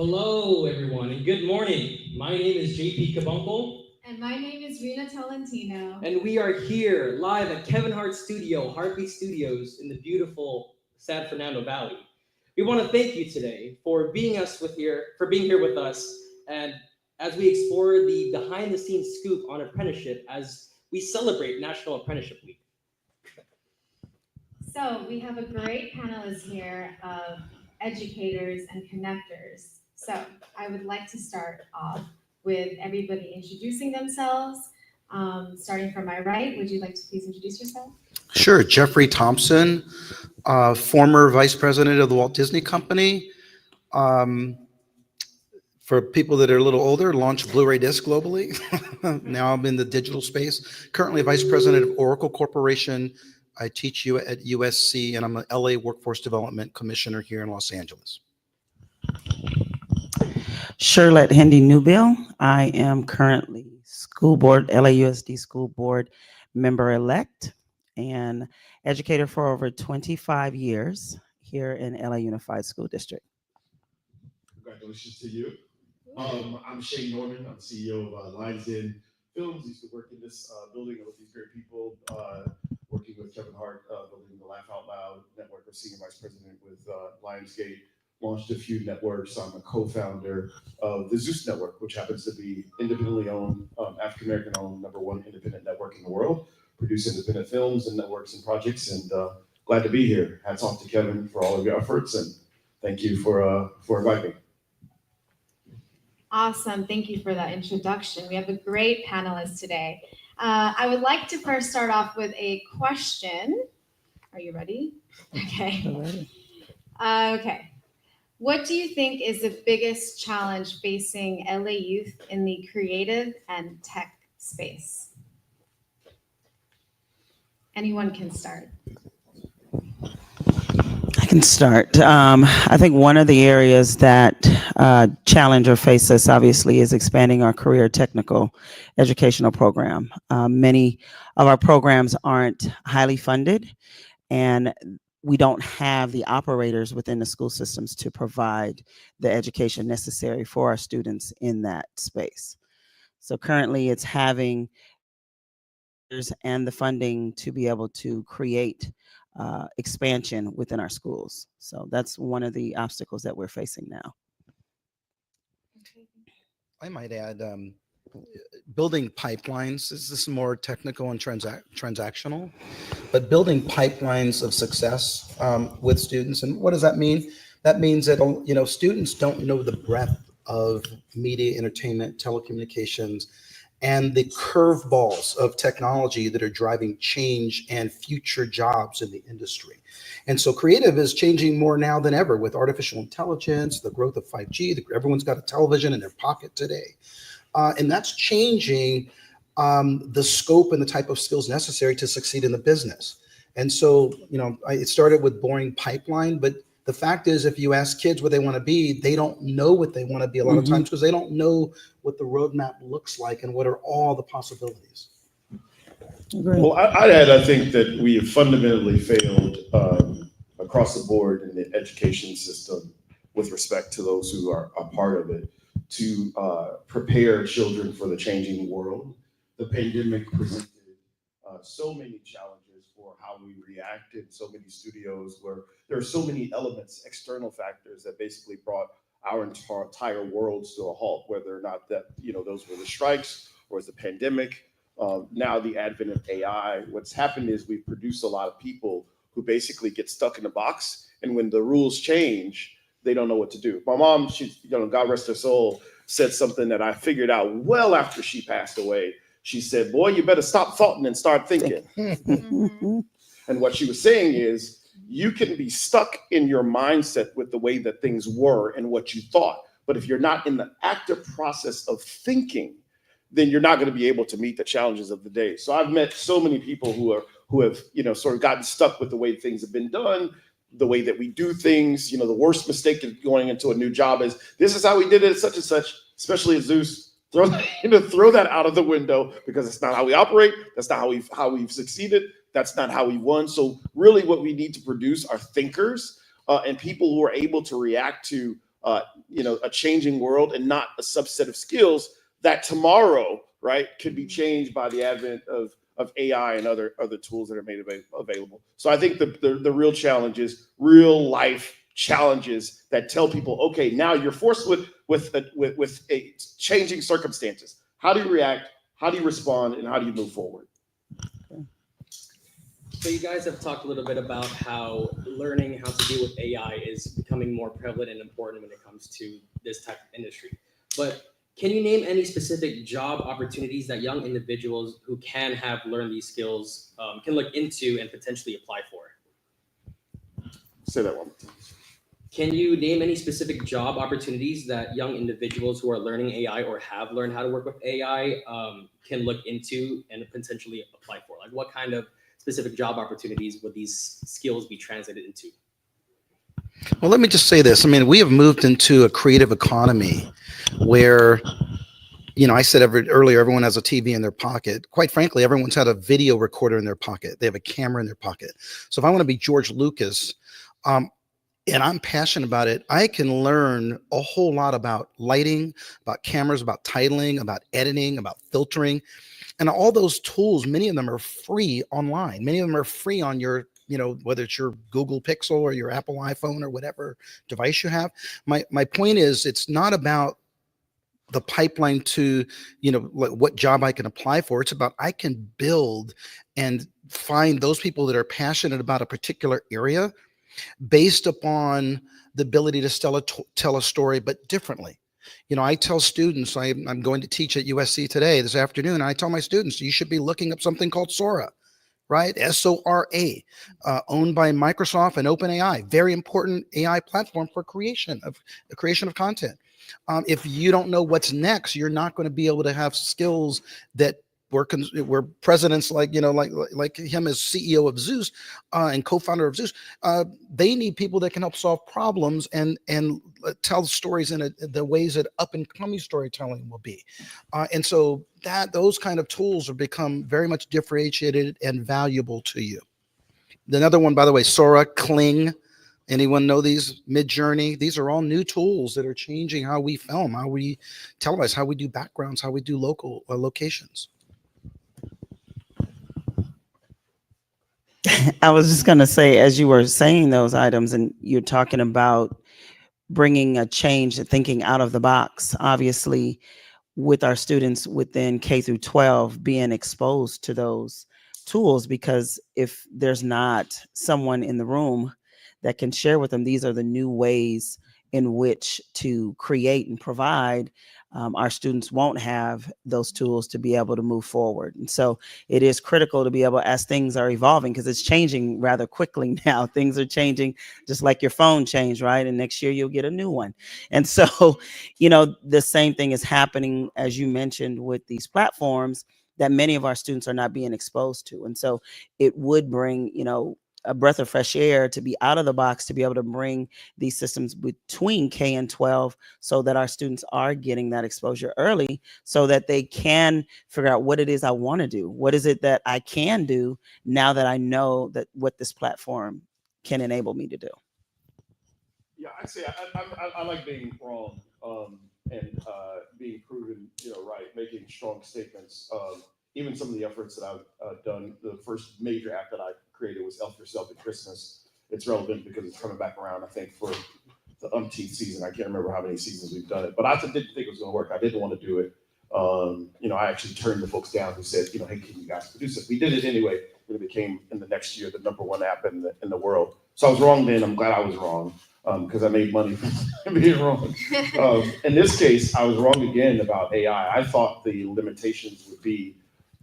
Hello, everyone, and good morning. My name is JP Kabunkel, And my name is Rena Tolentino. and we are here live at Kevin Hart Studio, Heartbeat Studios, in the beautiful San Fernando Valley. We want to thank you today for being here with us, and as we explore the behind-the-scenes scoop on apprenticeship as we celebrate National Apprenticeship Week. So we have a great panelist here of educators and connectors. So I would like to start off with everybody introducing themselves. Starting from my right, would you like to please introduce yourself? Sure. Jeffrey Thompson, former vice president of the Walt Disney Company. Um, for people that are a little older, launched Blu-ray disc globally. Now I'm in the digital space. Currently vice president of Oracle Corporation. I teach you at USC, and I'm an LA Workforce Development Commissioner here in Los Angeles. Charlotte Hendy Newbill. I am currently school board, LAUSD school board member-elect and educator for over 25 years here in LA Unified School District. Congratulations to you. I'm Shane Norman. I'm CEO of Lions Den Films. Used to work in this building with these great people, working with Kevin Hart, building the Laugh Out Loud network, or senior vice president with Lionsgate. Launched a few networks. I'm a co-founder of the Zeus Network, which happens to be independently owned, African-American owned, #1 independent network in the world. Produce independent films and networks and projects, and glad to be here. Hats off to Kevin for all of your efforts, and thank you for inviting me. Awesome, thank you for that introduction. We have a great panelist today. I would like to first start off with a question. Are you ready? Okay. Okay. What do you think is the biggest challenge facing LA youth in the creative and tech space? Anyone can start. I can start. I think one of the areas that challenge or face us obviously is expanding our career technical educational program. Many of our programs aren't highly funded, and we don't have the operators within the school systems to provide the education necessary for our students in that space. So currently it's having and the funding to be able to create expansion within our schools. So that's one of the obstacles that we're facing now. I might add, building pipelines. This is more technical and transactional, but building pipelines of success with students. And what does that mean? That means that students don't know the breadth of media, entertainment, telecommunications, and the curveballs of technology that are driving change and future jobs in the industry. And so creative is changing more now than ever with artificial intelligence, the growth of 5G. Everyone's got a television in their pocket today. And that's changing the scope and the type of skills necessary to succeed in the business. And so, it started with boring pipeline, but the fact is, if you ask kids what they want to be, they don't know what they want to be a lot of times because they don't know what the roadmap looks like and what are all the possibilities. Well, I'd add, I think that we have fundamentally failed across the board in the education system with respect to those who are a part of it to prepare children for the changing world. The pandemic presented so many challenges for how we react in so many studios where there are so many elements, external factors that basically brought our entire worlds to a halt, whether or not that, those were the strikes or was the pandemic. Now the advent of AI, what's happened is we've produced a lot of people who basically get stuck in a box. And when the rules change, they don't know what to do. My mom, she, God rest her soul, said something that I figured out well after she passed away. She said, boy, you better stop thoughting and start thinking. And what she was saying is, you can be stuck in your mindset with the way that things were and what you thought. But if you're not in the active process of thinking, then you're not going to be able to meet the challenges of the day. So I've met so many people who have sort of gotten stuck with the way things have been done, the way that we do things. The worst mistake of going into a new job is, this is how we did it at such and such, especially at Zeus. Throw that out of the window, because it's not how we operate. That's not how we've succeeded. That's not how we won. So really what we need to produce are thinkers and people who are able to react to a changing world and not a subset of skills that tomorrow, right, could be changed by the advent of AI and other tools that are made available. So I think the real challenge is real life challenges that tell people, okay, now you're forced with a changing circumstances. How do you react? How do you respond? And how do you move forward? So you guys have talked a little bit about how learning how to deal with AI is becoming more prevalent and important when it comes to this type of industry. But can you name any specific job opportunities that young individuals who can have learned these skills can look into and potentially apply for? Say that one more time. Can you name any specific job opportunities that young individuals who are learning AI or have learned how to work with AI can look into and potentially apply for? Like what kind of specific job opportunities would these skills be translated into? Well, let me just say this. I mean, we have moved into a creative economy where, I said earlier, everyone has a TV in their pocket. Quite frankly, everyone's had a video recorder in their pocket. They have a camera in their pocket. So if I want to be George Lucas, and I'm passionate about it, I can learn a whole lot about lighting, about cameras, about titling, about editing, about filtering. And all those tools, many of them are free online. Many of them are free on your, whether it's your Google Pixel or your Apple iPhone or whatever device you have. My point is, it's not about the pipeline to, what job I can apply for. It's about I can build and find those people that are passionate about a particular area based upon the ability to tell a story, but differently. I tell students, I'm going to teach at USC today, this afternoon, and I tell my students, you should be looking up something called Sora, right? SORA, owned by Microsoft and OpenAI, very important AI platform for creation of content. If you don't know what's next, you're not going to be able to have skills that where presidents like him as CEO of Zeus and co-founder of Zeus, they need people that can help solve problems and tell stories in the ways that up and coming storytelling will be. And so those kind of tools have become very much differentiated and valuable to you. Another one, by the way, Sora, Kling. Anyone know these? Midjourney. These are all new tools that are changing how we film, how we televise, how we do backgrounds, how we do local locations. I was just going to say, as you were saying those items and you're talking about bringing a change, thinking out of the box, obviously with our students within K through 12 being exposed to those tools, because if there's not someone in the room that can share with them, these are the new ways in which to create and provide, our students won't have those tools to be able to move forward. And so it is critical to be able, as things are evolving, because it's changing rather quickly now. Things are changing just like your phone changed, right? And next year you'll get a new one. And so, the same thing is happening, as you mentioned, with these platforms that many of our students are not being exposed to. And so it would bring, a breath of fresh air to be out of the box, to be able to bring these systems between K and 12 so that our students are getting that exposure early so that they can figure out what it is I want to do. What is it that I can do now that I know that what this platform can enable me to do? Yeah, I'd say I like being wrong and being proven, right, making strong statements. Even some of the efforts that I've done, the first major app that I created was Elf Yourself at Christmas. It's relevant because it's coming back around, I think, for the umpteenth season. I can't remember how many seasons we've done it, but I didn't think it was going to work. I didn't want to do it. I actually turned the folks down who said, hey, can you guys produce it? We did it anyway. It became, in the next year, the #1 app in the world. So I was wrong then. I'm glad I was wrong because I made money from being wrong. In this case, I was wrong again about AI. I thought the limitations would be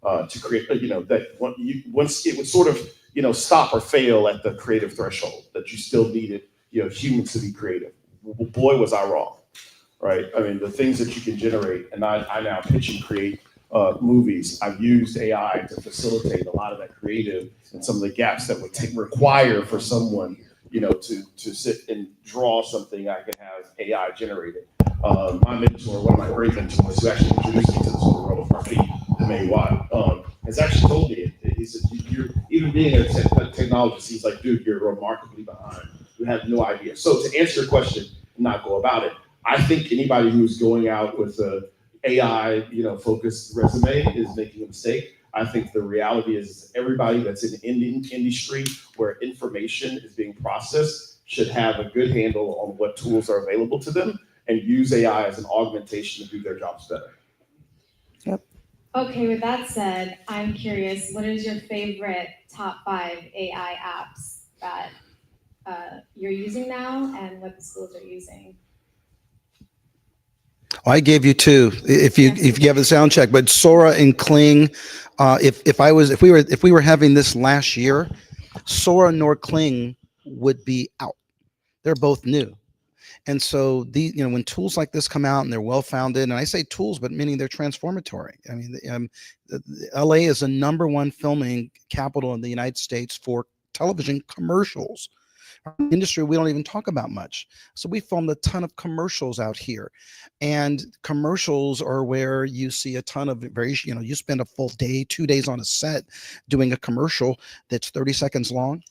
to create, that once it would sort of, stop or fail at the creative threshold, that you still needed, humans to be creative. Boy, was I wrong, right? I mean, the things that you can generate, and I now pitch and create movies. I've used AI to facilitate a lot of that creative and some of the gaps that would require for someone, to sit and draw something I can have AI generated. My mentor, one of my great mentors, who actually introduced me to this world of graffiti, May Watt, has actually told me, he said, you're even being a technologist, he's like, dude, you're remarkably behind. You have no idea. So to answer your question, not go about it. I think anybody who's going out with a AI, focused resume is making a mistake. I think the reality is everybody that's in industry where information is being processed should have a good handle on what tools are available to them and use AI as an augmentation to do their jobs better. Okay, with that said, I'm curious, what is your favorite top 5 AI apps that you're using now and what the schools are using? I gave you 2. If you have a sound check, but Sora and Kling. If we were having this last year, Sora nor Kling would be out. They're both new. And so when tools like this come out and they're well founded, and I say tools, but meaning they're transformatory. I mean, LA is the #1 filming capital in the United States for television commercials. Our industry we don't even talk about much. So we filmed a ton of commercials out here, and commercials are where you see a ton of you spend a full day, 2 days on a set doing a commercial that's 30 seconds long.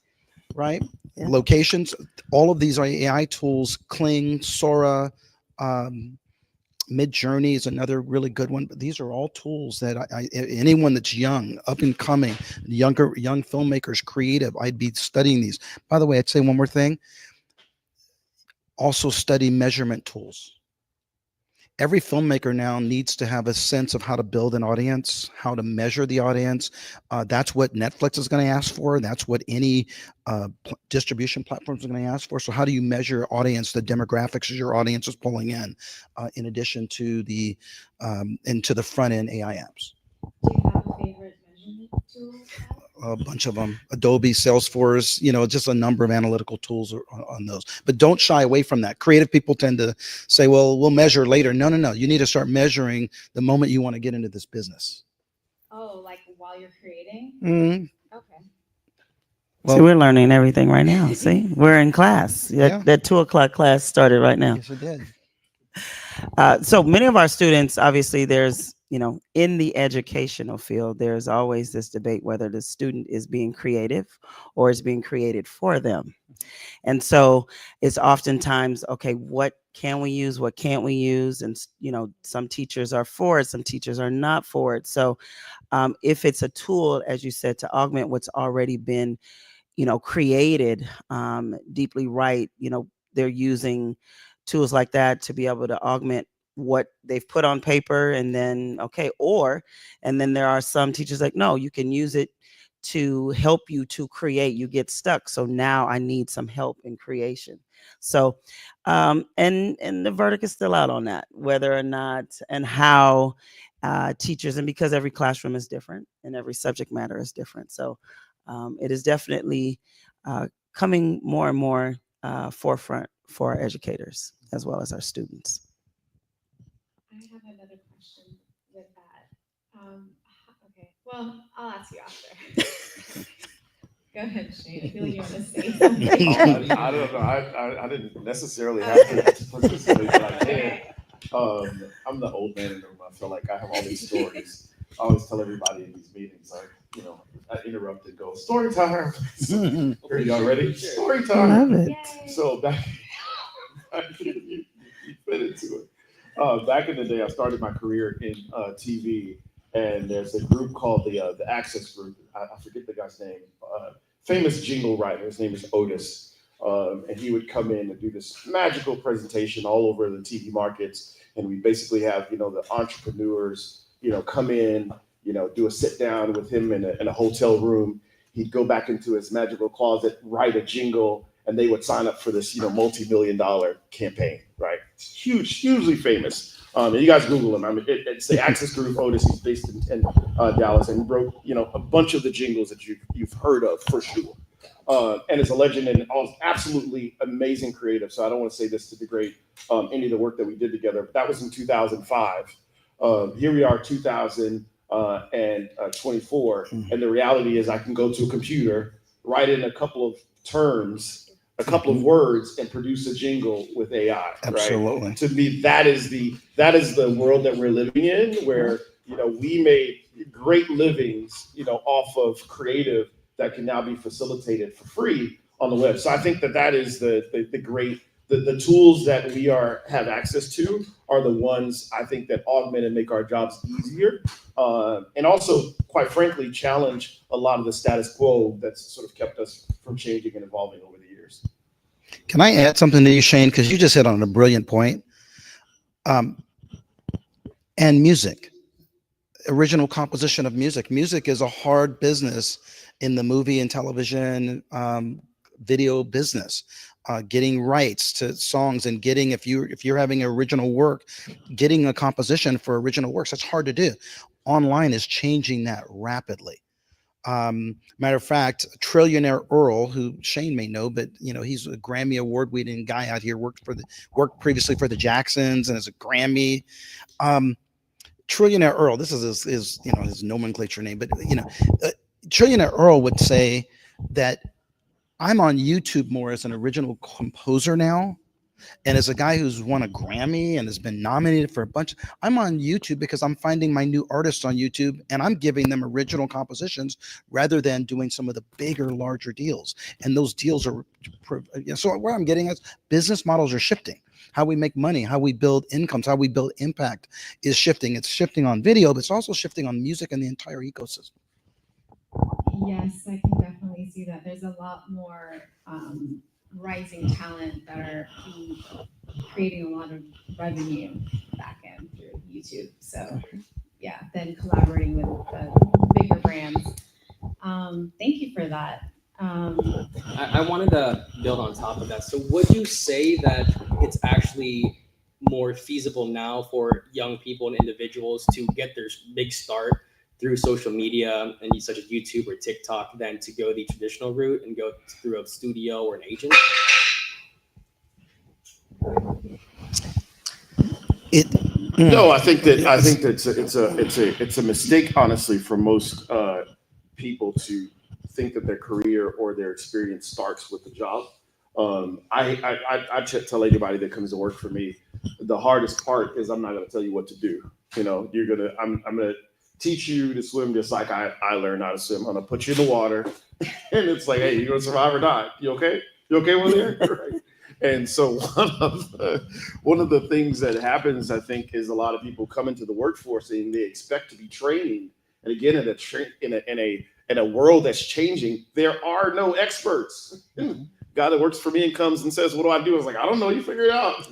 Right? Yeah. Locations, all of these are AI tools. Kling, Sora, Midjourney is another really good one. But these are all tools that anyone that's young, up and coming, young filmmakers, creative, I'd be studying these. By the way, I'd say one more thing. Also study measurement tools. Every filmmaker now needs to have a sense of how to build an audience, how to measure the audience. That's what Netflix is going to ask for. That's what any distribution platforms are going to ask for. So how do you measure audience, the demographics your audience is pulling in addition to the into the front end AI apps? Do you have a favorite measurement tool? A bunch of them. Adobe, Salesforce, just a number of analytical tools on those. But don't shy away from that. Creative people tend to say, well, we'll measure later. No. You need to start measuring the moment you want to get into this business. Oh, like while you're creating? Mm-hmm. Okay. Well, See, we're learning everything right now. See, we're in class. Yeah. That 2:00 class started right now. Yes, it did. So many of our students, obviously, there's, in the educational field, there's always this debate whether the student is being creative or is being created for them. And so it's oftentimes, okay, what can we use? What can't we use? And, some teachers are for it, some teachers are not for it. So if it's a tool, as you said, to augment what's already been, created, deeply right, they're using tools like that to be able to augment what they've put on paper, and then and then there are some teachers like, no, you can use it to help you to create. You get stuck, so now I need some help in creation. So and the verdict is still out on that, whether or not and how teachers, and because every classroom is different and every subject matter is different, so it is definitely coming more and more forefront for our educators as well as our students. I have another question with that. Okay, well, I'll ask you after. Go ahead, Shane. I feel like you want to say something. I don't know. I didn't necessarily have to participate, but I can. I'm the old man in the room. I feel like I have all these stories. I always tell everybody in these meetings, I interrupt and go, story time. Are y'all ready? Story time. Love it. Yay. So you fit into it. Back in the day, I started my career in TV, and there's a group called the Access Group. I forget the guy's name. Famous jingle writer. His name is Otis. And he would come in and do this magical presentation all over the TV markets. And we basically have, the entrepreneurs, come in, do a sit down with him in a hotel room. He'd go back into his magical closet, write a jingle, and they would sign up for this, multi-million-dollar campaign, right? Hugely famous. And you guys Google him. I mean, it's the Access Group. Otis. He's based in Dallas, and wrote, a bunch of the jingles that you've heard of for sure. And is a legend and absolutely amazing creative. So I don't want to say this to degrade any of the work that we did together, but that was in 2005. Here we are, 2024, and the reality is I can go to a computer, write in a couple of terms, a couple of words, and produce a jingle with AI. Absolutely. Right? To me, that is the world that we're living in, where we made great livings, off of creative that can now be facilitated for free on the web. So I think that is the great the tools that we have access to are the ones I think that augment and make our jobs easier, and also, quite frankly, challenge a lot of the status quo that's sort of kept us from changing and evolving over the years. Can I add something to you, Shane? Because you just hit on a brilliant point. And music, original composition of music. Music is a hard business in the movie and television, video business. Getting rights to songs and getting, if you're having original work, getting a composition for original works, that's hard to do. Online is changing that rapidly. Matter of fact, Trillionaire Earl, who Shane may know, but he's a Grammy award-winning guy out here, worked previously for the Jacksons and is a Grammy. Trillionaire Earl, this is his nomenclature name, but Trillionaire Earl would say that I'm on YouTube more as an original composer now, and as a guy who's won a Grammy and has been nominated for a bunch. I'm on YouTube because I'm finding my new artists on YouTube and I'm giving them original compositions rather than doing some of the bigger, larger deals. And those deals are, so where I'm getting is business models are shifting. How we make money, how we build incomes, how we build impact is shifting. It's shifting on video, but it's also shifting on music and the entire ecosystem. Yes, I can definitely see that. There's a lot more rising talent that are creating a lot of revenue back end through YouTube. So yeah, then collaborating with the bigger brands. Thank you for that. I wanted to build on top of that. So would you say that it's actually more feasible now for young people and individuals to get their big start through social media and such as YouTube or TikTok than to go the traditional route and go through a studio or an agent? No, I think that it's a mistake, honestly, for most people to think that their career or their experience starts with the job. I tell anybody that comes to work for me, the hardest part is I'm not going to tell you what to do. I'm going to teach you to swim just like I learned how to swim. I'm going to put you in the water, and it's like, hey, you going to survive or not? You okay? You okay over there? Right. And so one of the things that happens, I think, is a lot of people come into the workforce and they expect to be trained. And again, in a world that's changing, there are no experts. Guy that works for me and comes and says, "What do I do?" I was like, "I don't know. You figure it out."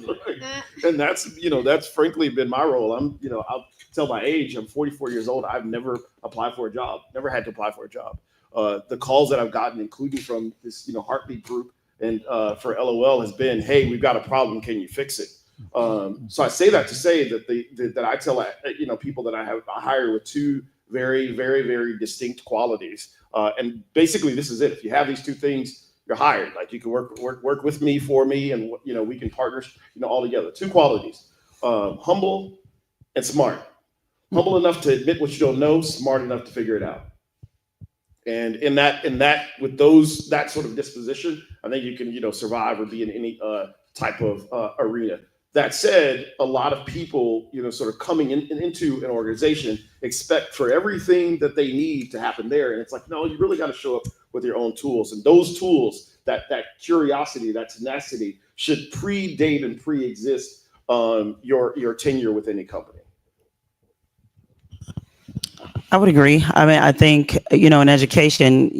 And that's frankly been my role. I'll tell my age. I'm 44 years old. I've never applied for a job. Never had to apply for a job. The calls that I've gotten, including from this Heartbeat group and for LOL, has been, "Hey, we've got a problem. Can you fix it?" So I say that to say that I tell people that I hire with two very, very, very distinct qualities. And basically, this is it. If you have these two things, you're hired. Like, you can work with me, for me, and we can partner all together. Two qualities: humble and smart. Humble enough to admit what you don't know, smart enough to figure it out. And in that with that sort of disposition, I think you can survive or be in any type of arena. That said, a lot of people, sort of coming into an organization expect for everything that they need to happen there. And it's like, no, you really got to show up with your own tools. And those tools, that curiosity, that tenacity, should predate and pre-exist your tenure with any company. I would agree. I mean, I think, in education,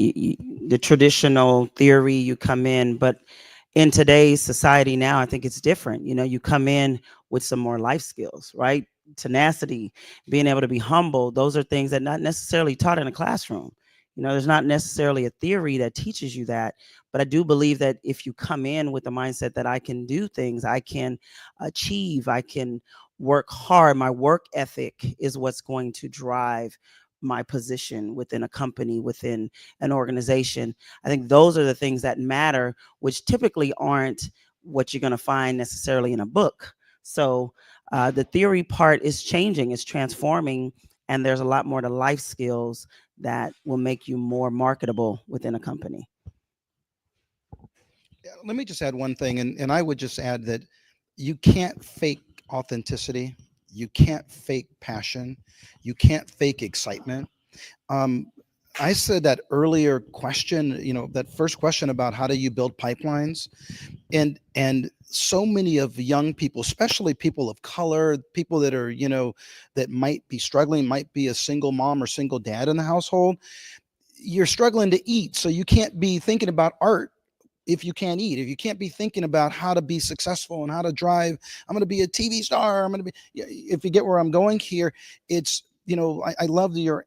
the traditional theory, you come in, but in today's society now, I think it's different. You come in with some more life skills, right? Tenacity, being able to be humble. Those are things that not necessarily taught in a classroom. There's not necessarily a theory that teaches you that, but I do believe that if you come in with the mindset that I can do things, I can achieve, I can work hard, my work ethic is what's going to drive my position within a company, within an organization. I think those are the things that matter, which typically aren't what you're going to find necessarily in a book. So the theory part is changing, it's transforming, and there's a lot more to life skills that will make you more marketable within a company. Let me just add one thing, and I would just add that you can't fake authenticity. You can't fake passion. You can't fake excitement. I said that earlier question, that first question about how do you build pipelines, and so many of young people, especially people of color, people that are, that might be struggling, might be a single mom or single dad in the household. You're struggling to eat, so you can't be thinking about art if you can't eat, if you can't be thinking about how to be successful and how to drive. I'm going to be a TV star. I'm going to be, if you get where I'm going here, it's, I love you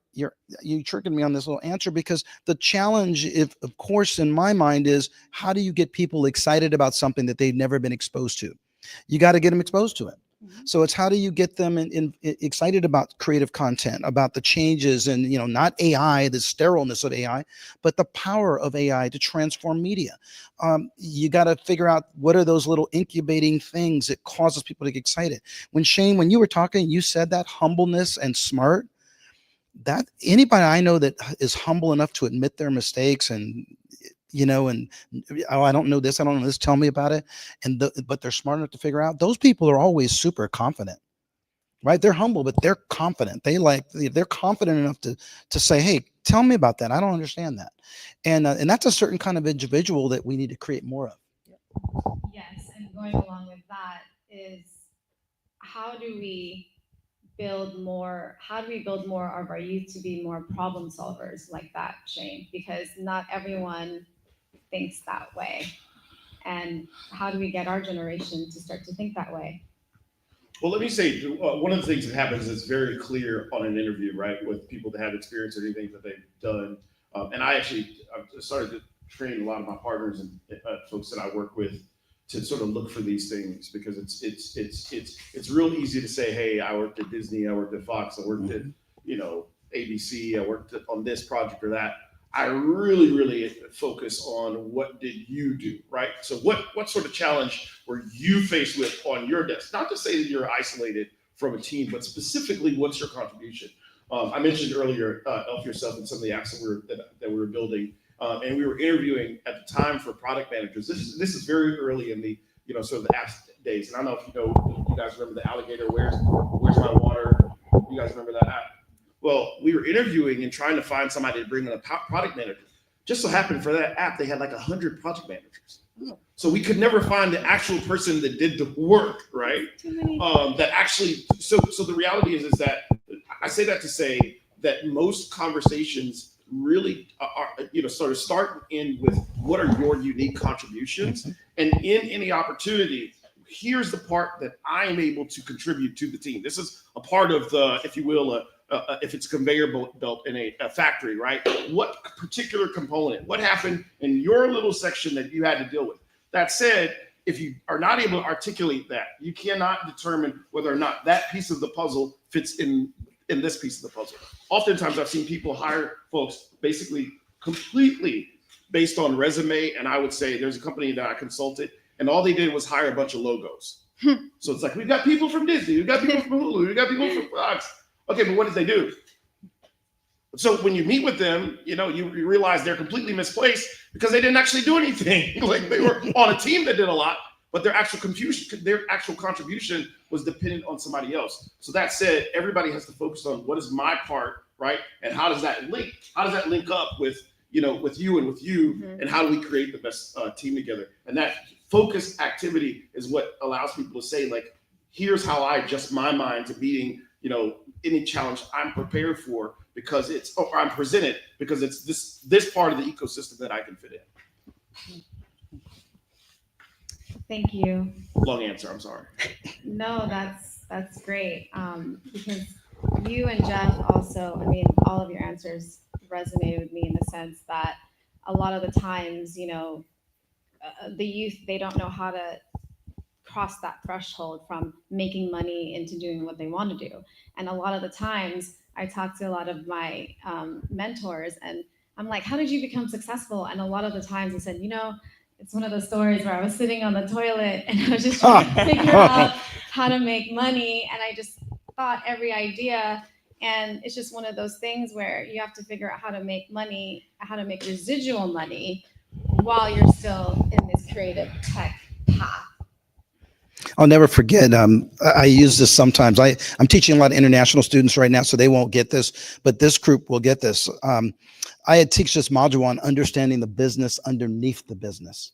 tricking me on this little answer, because the challenge, if of course, in my mind, is how do you get people excited about something that they've never been exposed to? You got to get them exposed to it. So it's how do you get them excited about creative content, about the changes, and not AI, the sterileness of AI, but the power of AI to transform media. You got to figure out what are those little incubating things that causes people to get excited. Shane, when you were talking, you said that humbleness and smart. That anybody I know that is humble enough to admit their mistakes and oh, I don't know this, tell me about it, but they're smart enough to figure out, those people are always super confident, right? They're humble, but they're confident. They're confident enough to say, hey, tell me about that, I don't understand that. And that's a certain kind of individual that we need to create more of. Yes, and going along with that is, how do we build more of our youth to be more problem solvers like that, Shane? Because not everyone thinks that way. And how do we get our generation to start to think that way? Well, let me say, one of the things that happens is very clear on an interview, right, with people that have experience or anything that they've done. And I've started to train a lot of my partners and folks that I work with to sort of look for these things, because it's real easy to say, hey, I worked at Disney, I worked at Fox, I worked at ABC, I worked on this project or that. I really focus on what did you do, right? So what sort of challenge were you faced with on your desk? Not to say that you're isolated from a team, but specifically, what's your contribution? I mentioned earlier, Elf Yourself and some of the apps that we were building, and we were interviewing at the time for product managers. This is very early in the sort of the apps days, and I don't know if you guys remember the alligator. Where's my water? You guys remember that app? Well, we were interviewing and trying to find somebody to bring in a product manager. Just so happened for that app, they had like 100 project managers. So we could never find the actual person that did the work, right? That actually, so the reality is that, I say that to say that most conversations really are, sort of start in with what are your unique contributions, and in any opportunity, here's the part that I am able to contribute to the team. This is a part of the, if you will, if it's a conveyor belt in a factory, right? What particular component, what happened in your little section that you had to deal with? That said, if you are not able to articulate that, you cannot determine whether or not that piece of the puzzle fits in this piece of the puzzle. Oftentimes I've seen people hire folks basically completely based on resume. And I would say there's a company that I consulted, and all they did was hire a bunch of logos. So it's like, we've got people from Disney, we've got people from Hulu, we've got people from Fox. Okay, but what did they do? So when you meet with them, you realize they're completely misplaced because they didn't actually do anything. Like, they were on a team that did a lot, but their actual contribution was dependent on somebody else. So that said, everybody has to focus on what is my part, right? And how does that link? How does that link up with you and with you? And how do we create the best team together? And that focused activity is what allows people to say, like, here's how I adjust my mind to meeting, any challenge I'm prepared for, because I'm presented because it's this part of the ecosystem that I can fit in. Thank you. Long answer, I'm sorry. No, that's great. Because you and Jeff also, all of your answers resonated with me in the sense that a lot of the times, the youth, they don't know how to cross that threshold from making money into doing what they want to do. And a lot of the times I talk to a lot of my mentors, and I'm like, how did you become successful? And a lot of the times they said, it's one of those stories where I was sitting on the toilet and I was just trying to figure out how to make money. And I just thought every idea. And it's just one of those things where you have to figure out how to make money, how to make residual money while you're still in this creative tech path. I'll never forget. I use this sometimes. I'm teaching a lot of international students right now, so they won't get this, but this group will get this. I had teach this module on understanding the business underneath the business,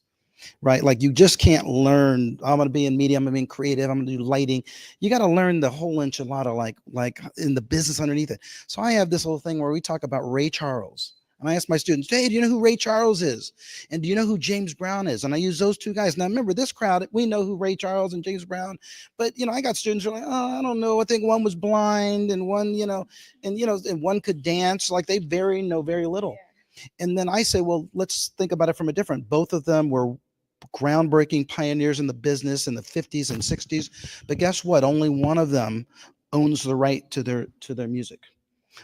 right? Like you just can't learn, I'm going to be in media, I'm going to be in creative, I'm going to do lighting. You got to learn the whole enchilada, like in the business underneath it. So I have this whole thing where we talk about Ray Charles. And I ask my students, hey, do you know who Ray Charles is? And do you know who James Brown is? And I use those two guys. Now, remember, this crowd, we know who Ray Charles and James Brown, but, I got students who are like, oh, I don't know. I think one was blind and one, and one could dance. Like they know very little. And then I say, well, let's think about it from a different. Both of them were groundbreaking pioneers in the business in the 50s and 60s. But guess what? Only one of them owns the right to their music.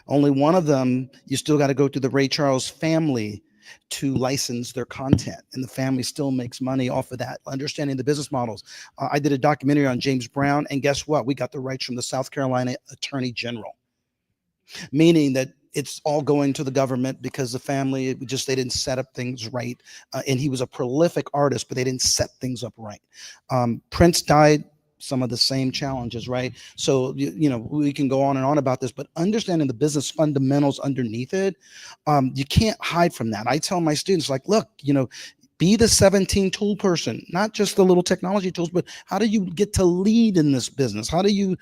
Only one of them, you still got to go through the Ray Charles family to license their content, and the family still makes money off of that, understanding the business models. I did a documentary on James Brown, and guess what? We got the rights from the South Carolina Attorney General, meaning that it's all going to the government because the family, they didn't set up things right. And he was a prolific artist, but they didn't set things up right. Prince died, some of the same challenges, right? So, we can go on and on about this, but understanding the business fundamentals underneath it, you can't hide from that. I tell my students, like, look, be the 17 tool person, not just the little technology tools, but how do you get to lead in this business? How do you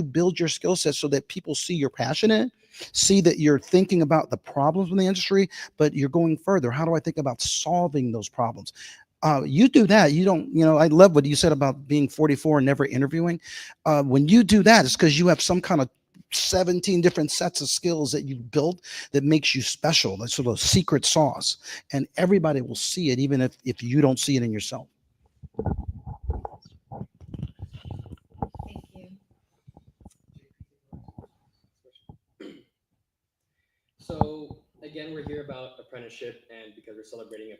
build your skill set so that people see you're passionate, see that you're thinking about the problems in the industry, but you're going further. How do I think about solving those problems? You do that. You don't, I love what you said about being 44 and never interviewing. When you do that, it's because you have some kind of 17 different sets of skills that you've built that makes you special. That's sort of secret sauce. And everybody will see it, even if you don't see it in yourself. Thank you. So again, we're here about apprenticeship, and because we're celebrating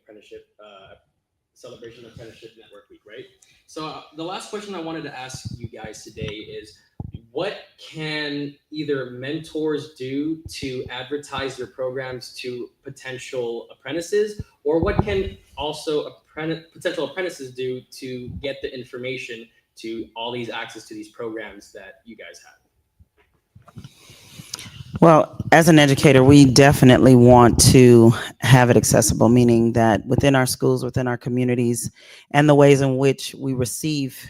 Celebration Apprenticeship Network Week, right? So the last question I wanted to ask you guys today is, what can either mentors do to advertise their programs to potential apprentices, or what can also potential apprentices do to get the information to all these access to these programs that you guys have? Well, as an educator, we definitely want to have it accessible, meaning that within our schools, within our communities, and the ways in which we receive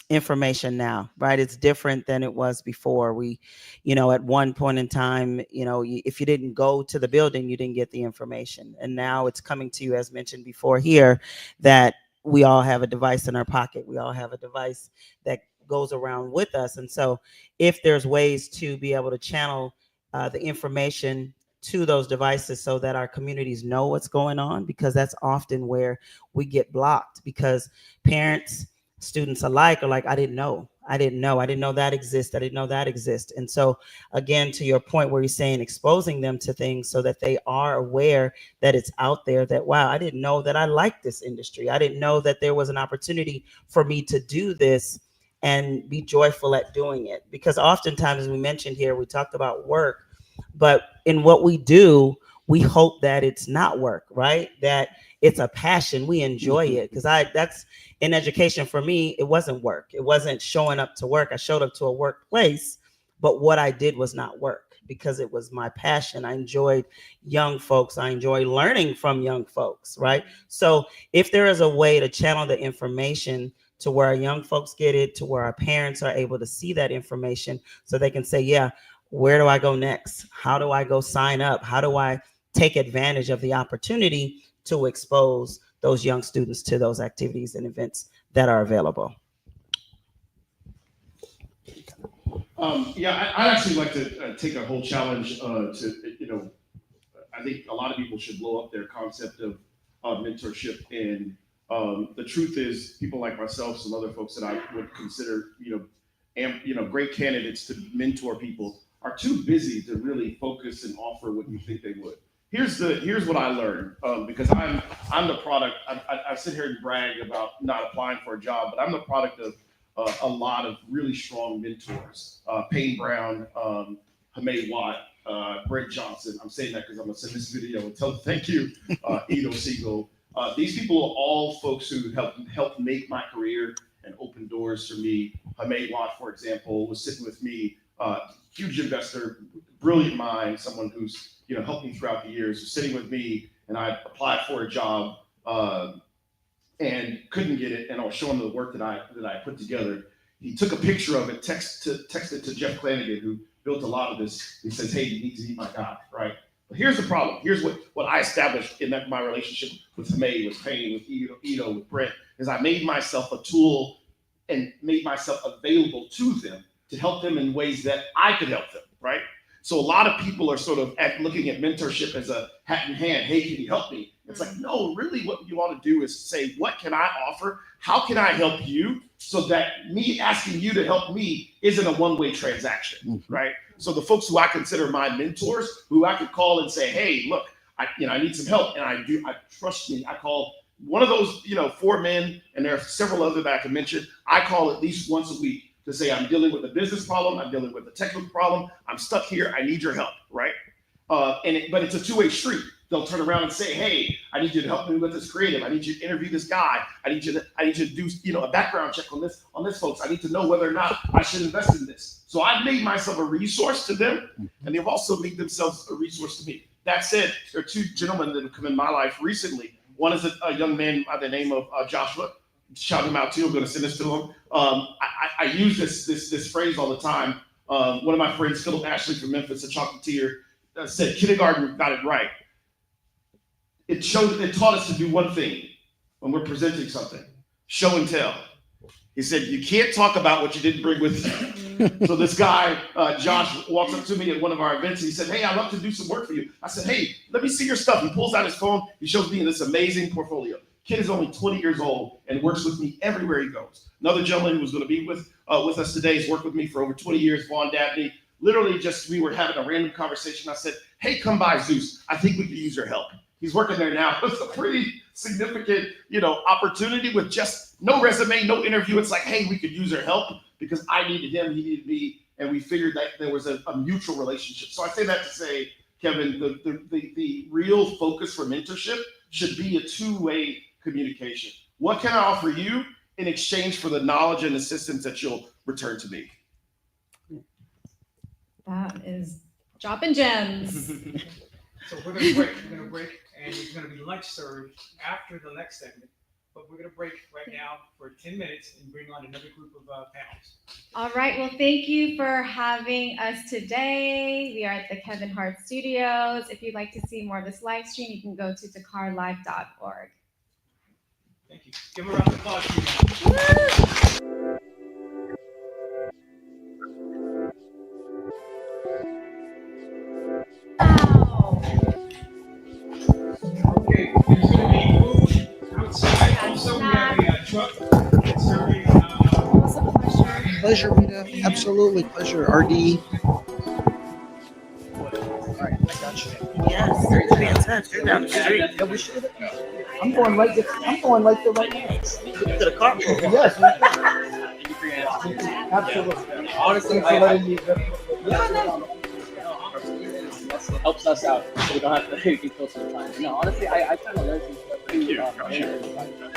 information now, right? It's different than it was before. We, at one point in time, if you didn't go to the building, you didn't get the information. And now it's coming to you, as mentioned before here, that we all have a device in our pocket. We all have a device that goes around with us. And so if there's ways to be able to channel the information to those devices so that our communities know what's going on, because that's often where we get blocked, because parents, students alike are like, I didn't know that exists. And so again, to your point where you're saying exposing them to things so that they are aware that it's out there, that, wow, I didn't know that I liked this industry. I didn't know that there was an opportunity for me to do this and be joyful at doing it. Because oftentimes, as we mentioned here, we talked about work, but in what we do, we hope that it's not work, right? That it's a passion. We enjoy it. Because that's in education for me, it wasn't work. It wasn't showing up to work. I showed up to a workplace, but what I did was not work because it was my passion. I enjoyed young folks. I enjoy learning from young folks, right? So if there is a way to channel the information to where our young folks get it, to where our parents are able to see that information so they can say, yeah, where do I go next? How do I go sign up? How do I take advantage of the opportunity to expose those young students to those activities and events that are available? I'd actually like to take a whole challenge to, I think a lot of people should blow up their concept of mentorship. And the truth is, people like myself, some other folks that I would consider, great candidates to mentor people, are too busy to really focus and offer what you think they would. Here's what I learned, because I'm the product. I sit here and brag about not applying for a job, but I'm the product of a lot of really strong mentors. Payne Brown, Hamed Watt, Brent Johnson. I'm saying that because I'm gonna send this video and tell them thank you, Edo Siegel. These people are all folks who helped make my career and opened doors for me. Hamid Watt, for example, was sitting with me, huge investor, brilliant mind, someone who's helped me throughout the years, was sitting with me, and I applied for a job and couldn't get it, and I was showing him the work that I put together. He took a picture of it, texted to Jeff Flanagan, who built a lot of this. He says, "Hey, you need to meet my guy," right? But here's the problem. Here's what I established in my relationship with Hamid, with Payne, with Ito, with Brent, is I made myself a tool and made myself available to them to help them in ways that I could help them, right? So a lot of people are sort of looking at mentorship as a hat in hand. Hey, can you help me? It's like, no, really what you want to do is say, what can I offer? How can I help you? So that me asking you to help me isn't a one-way transaction, right? So the folks who I consider my mentors, who I could call and say, hey, look, I need some help. And I trust me. I call one of those, 4 men, and there are several other that I can mention. I call at least once a week to say, I'm dealing with a business problem. I'm dealing with a technical problem. I'm stuck here. I need your help, right? But it's a two-way street. They'll turn around and say, hey, I need you to help me with this creative. I need you to interview this guy. I need you to do, a background check on this folks. I need to know whether or not I should invest in this. So I've made myself a resource to them, and they've also made themselves a resource to me. That said, there are 2 gentlemen that have come in my life recently. One is a young man by the name of Joshua. Shout him out too. I'm going to send this to him. I use this phrase all the time. One of my friends, Philip Ashley from Memphis, a chocolatier, said kindergarten got it right. It taught us to do one thing when we're presenting something: show and tell. He said, you can't talk about what you didn't bring with you. So this guy, Josh, walks up to me at one of our events. And he said, hey, I'd love to do some work for you. I said, hey, let me see your stuff. He pulls out his phone. He shows me this amazing portfolio. Kid is only 20 years old and works with me everywhere he goes. Another gentleman who was going to be with us today has worked with me for over 20 years, Vaughn Dabney. Literally we were having a random conversation. I said, hey, come by, Zeus. I think we could use your help. He's working there now. It's a pretty significant, opportunity with just no resume, no interview. It's like, hey, we could use your help because I needed him, he needed me, and we figured that there was a mutual relationship. So I say that to say, Kevin, the real focus for mentorship should be a two-way communication. What can I offer you in exchange for the knowledge and assistance that you'll return to me? That is dropping gems. So we're gonna break, and there's gonna be lunch served after the next segment. But we're gonna break right now for 10 minutes and bring on another group of panelists. All right. Well, thank you for having us today. We are at the Kevin Hart Studios. If you'd like to see more of this live stream, you can go to dakarlive.org. Thank you. Give a round of applause, please. Okay, there's gonna be food outside. Also, we have a truck that's serving. It was a pleasure. Pleasure, Rita. Absolutely pleasure. RD. All right, I got you. Yes, be in touch. You're down the street. Yeah, we should. I'm going right there right now. To the car. Yes. Absolutely. Honestly, Thanks for letting me. helps us out so we don't have to be close to the time. No, honestly, I kind of learned some stuff too.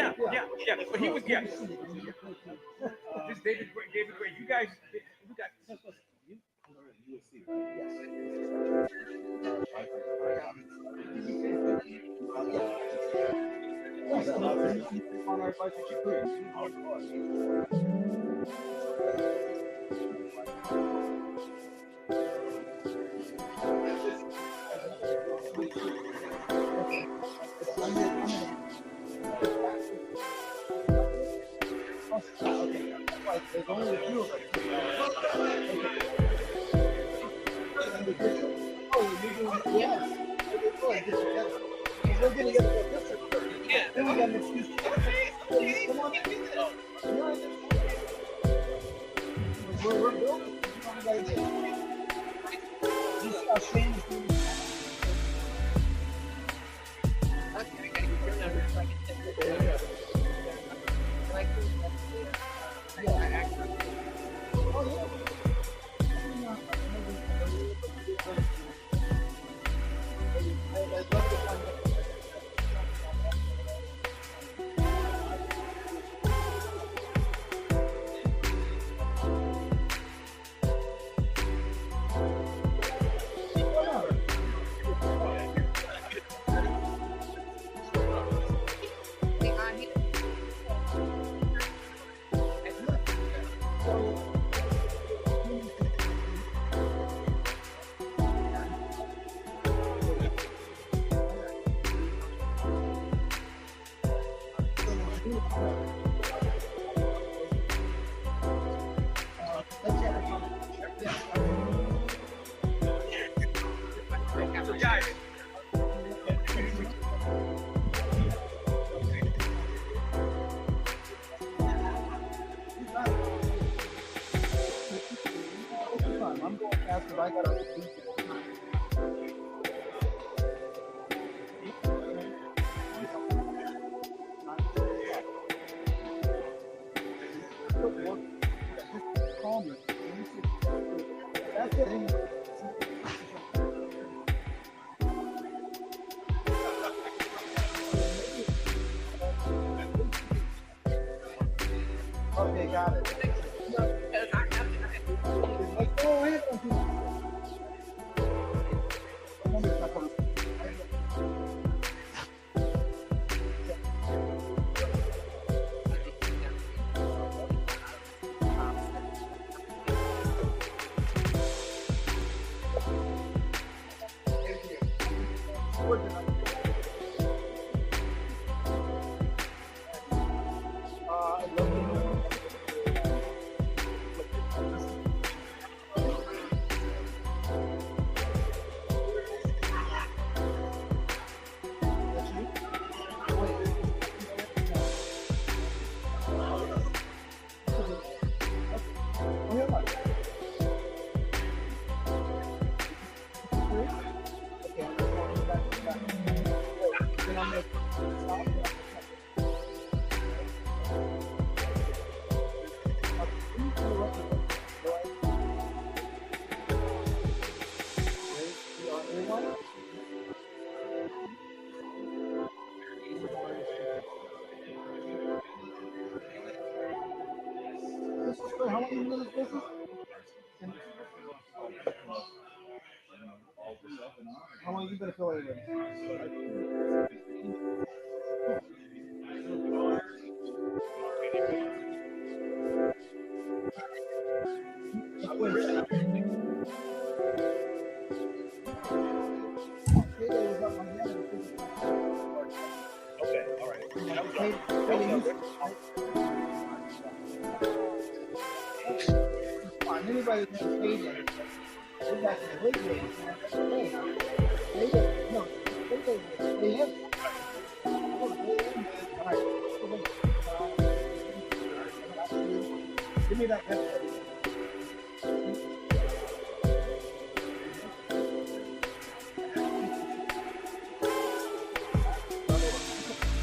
Yeah. But he was, yeah. This David Gray, you guys, you got. How long you been affiliated? Okay, all right. That was Anybody that's payday, we're back in the late days, man. That's the thing. Payday, no, they have. All right. Give me that.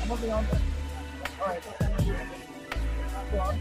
I'm moving on. All right. Go on.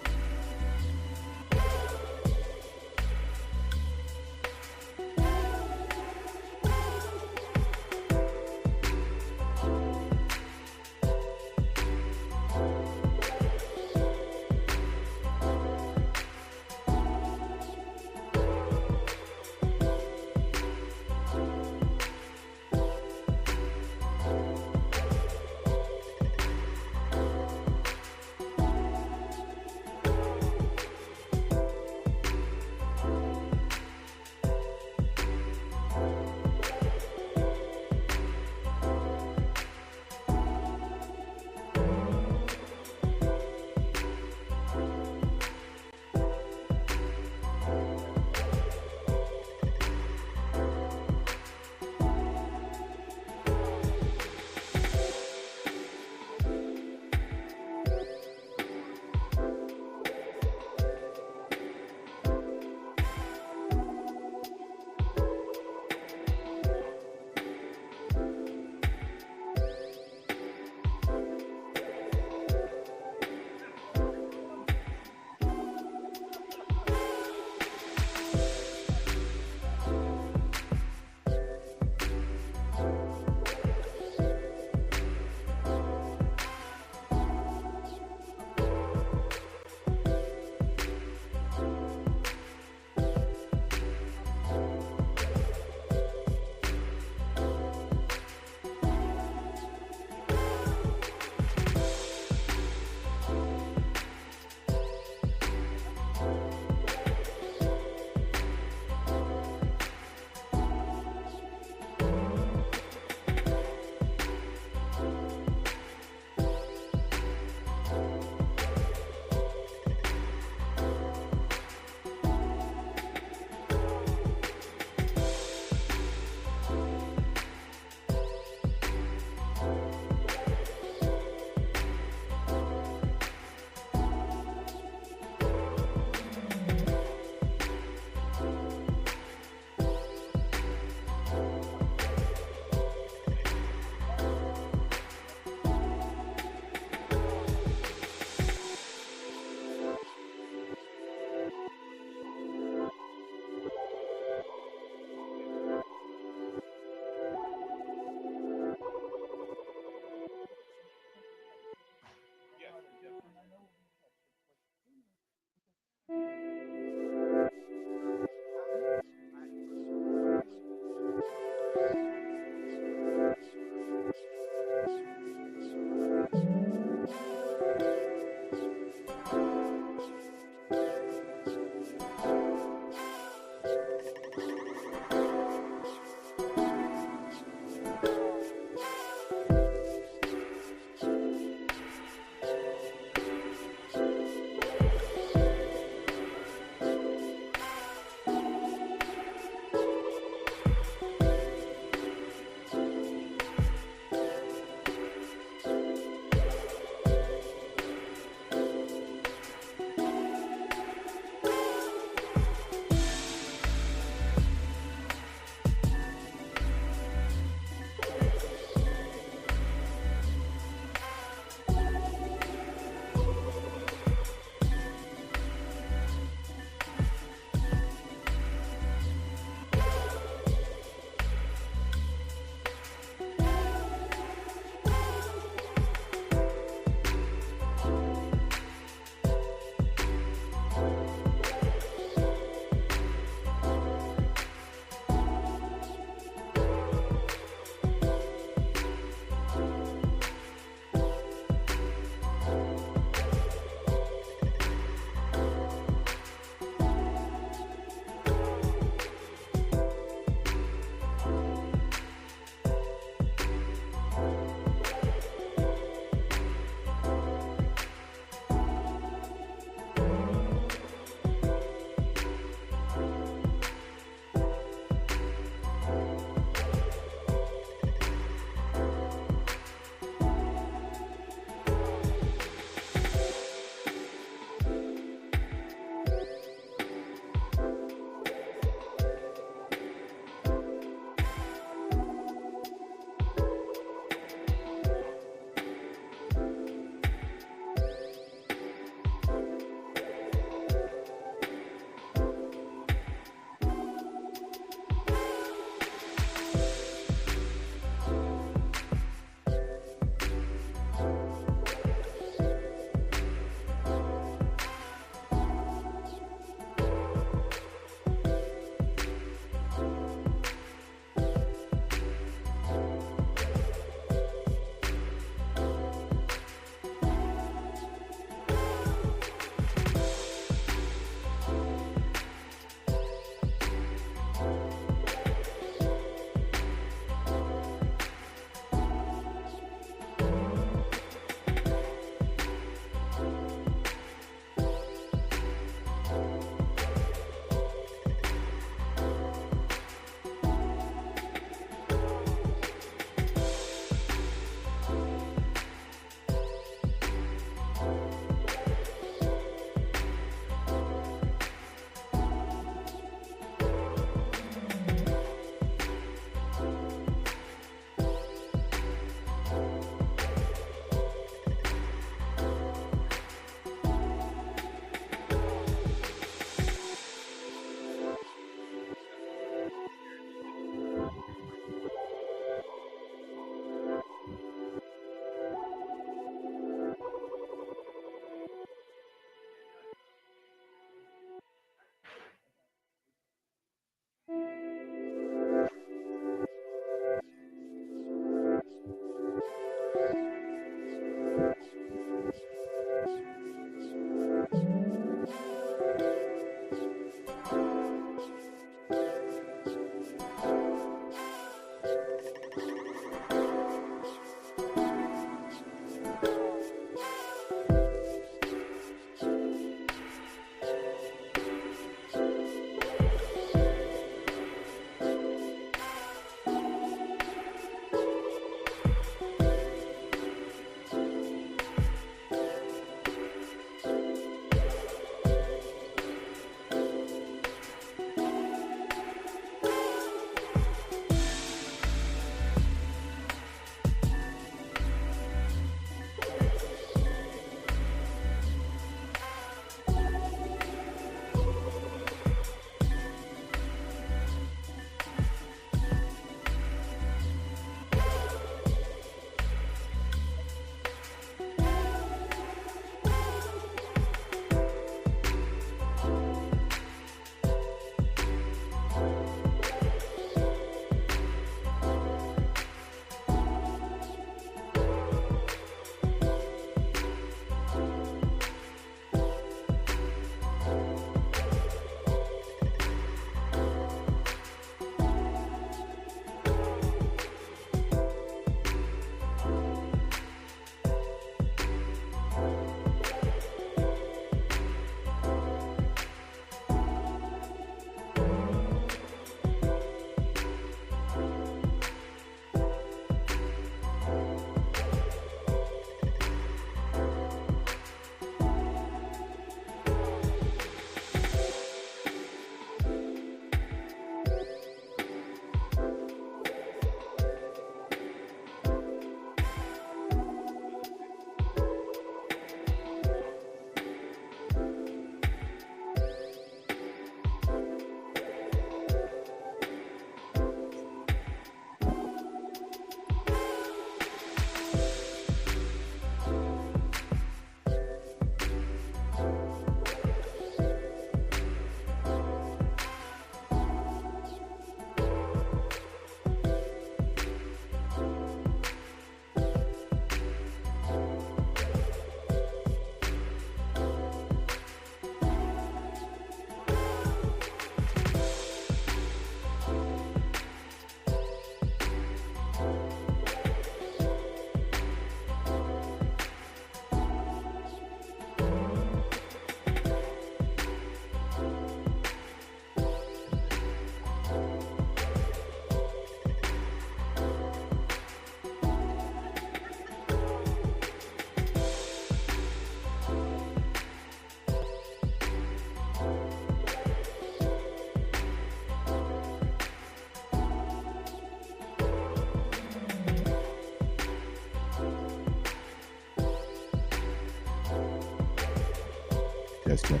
test, check.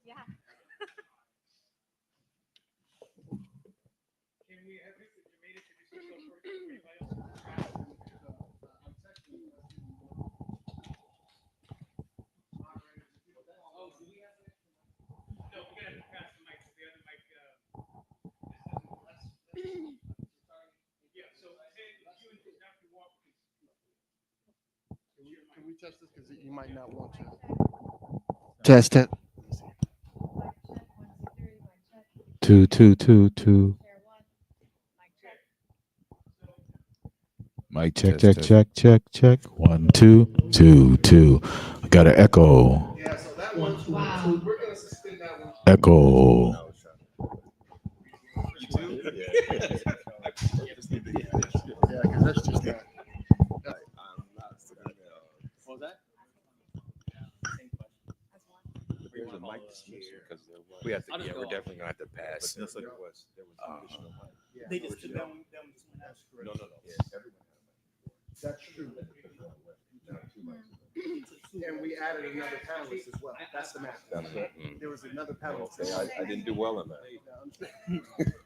Yeah. Can we have Jermaine introduce himself first? Anybody else? Oh, do we have to? No, we're gonna have to pass the mic to the other mic. Yeah, so Ted, you and Dr. Walker. Can we test this? Because you might not want to. Test it. Two, two, two, two. Mic check, check, check, check, check. 1, 2, 2, 2. I got an echo. Yeah, so that one's wow. We're gonna suspend that one. Echo. Yeah, because that's just not. What was that? There's a mic here because we have to. Yeah, we're definitely gonna have to pass. There was additional mic. They just took them. No. That's true. And we added another panelist as well. That's the math. There was another panelist. Okay, I didn't do well in that.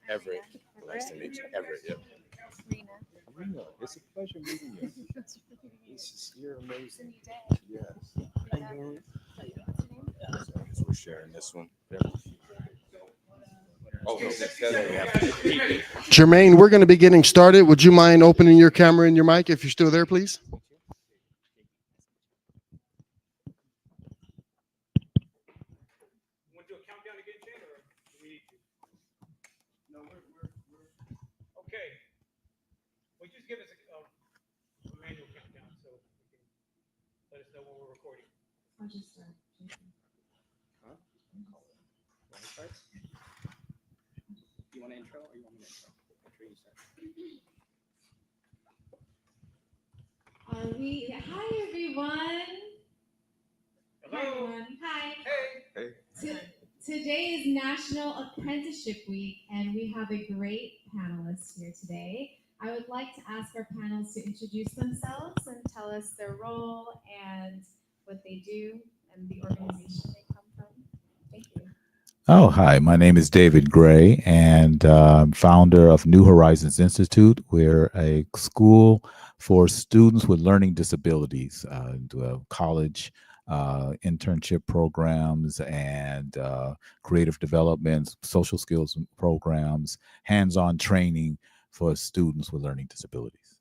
Everett. Nice to meet you. Everett, yep. Rena, it's a pleasure meeting you. You're amazing. Yes. We're sharing this one. Oh, no, we have to repeat it. Jermaine, we're going to be getting started. Would you mind opening your camera and your mic if you're still there, please? Want to do a countdown again, Ted, or do we need to? No, we're okay. Well, just give us a manual countdown so we can let us know when we're recording. I'll just start. You want an intro or you want me to intro? Intro you start. Hi everyone. Hello. Hi everyone. Hi. Hey. Today is National Apprenticeship Week, and we have a great panelist here today. I would like to ask our panelists to introduce themselves and tell us their role and what they do and the organization they come from. Thank you. Oh, hi. My name is David Gray, and founder of New Horizons Institute. We're a school for students with learning disabilities, college internship programs and creative development, social skills programs, hands-on training for students with learning disabilities.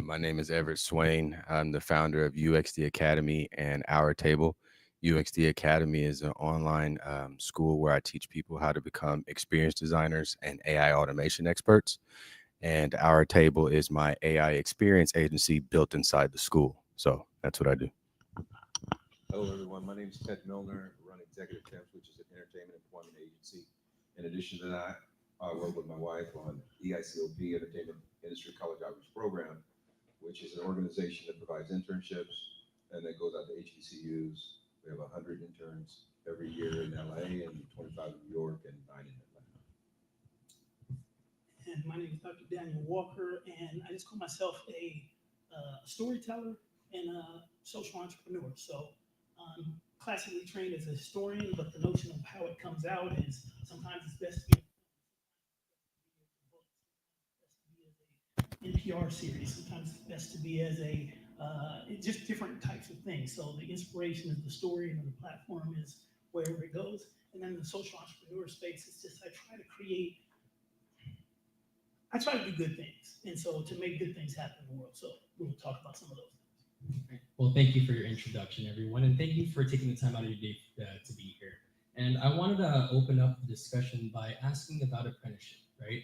My name is Everett Swain. I'm the founder of UXD Academy and Our Table. UXD Academy is an online school where I teach people how to become experienced designers and AI automation experts. And Our Table is my AI experience agency built inside the school. So that's what I do. Hello, everyone. My name is Ted Milner, running Executive Temps, which is an entertainment employment agency. In addition to that, I work with my wife on EICOP, Entertainment Industry College Outreach Program, which is an organization that provides internships and that goes out to HBCUs. We have 100 interns every year in LA and 25 in New York and 9 in Atlanta. And my name is Dr. Daniel Walker, and I just call myself a storyteller and a social entrepreneur. So I'm classically trained as a historian, but the notion of how it comes out is sometimes it's best to be NPR series. Sometimes it's best to be as a just different types of things. So the inspiration is the story, and the platform is wherever it goes. And then the social entrepreneur space is just I try to do good things, and so to make good things happen in the world. So we'll talk about some of those things. Well, thank you for your introduction, everyone, and thank you for taking the time out of your day to be here. And I wanted to open up the discussion by asking about apprenticeship, right?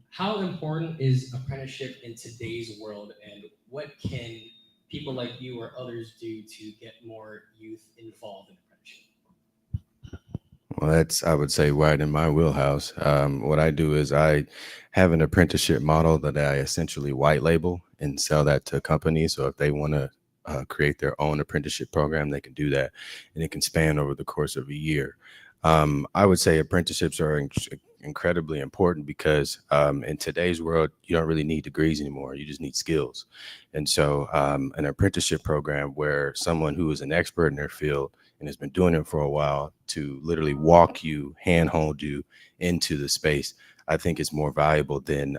How important is apprenticeship in today's world, and what can people like you or others do to get more youth involved in apprenticeship? Well, that's, I would say, right in my wheelhouse. What I do is I have an apprenticeship model that I essentially white label and sell that to companies. So if they want to create their own apprenticeship program, they can do that, and it can span over the course of a year. I would say apprenticeships are incredibly important because in today's world, you don't really need degrees anymore. You just need skills. And so an apprenticeship program where someone who is an expert in their field and has been doing it for a while to literally walk you, handhold you into the space, I think is more valuable than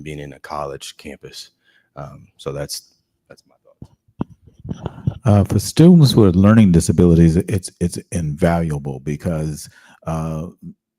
being in a college campus. So that's my thoughts. For students with learning disabilities, it's invaluable because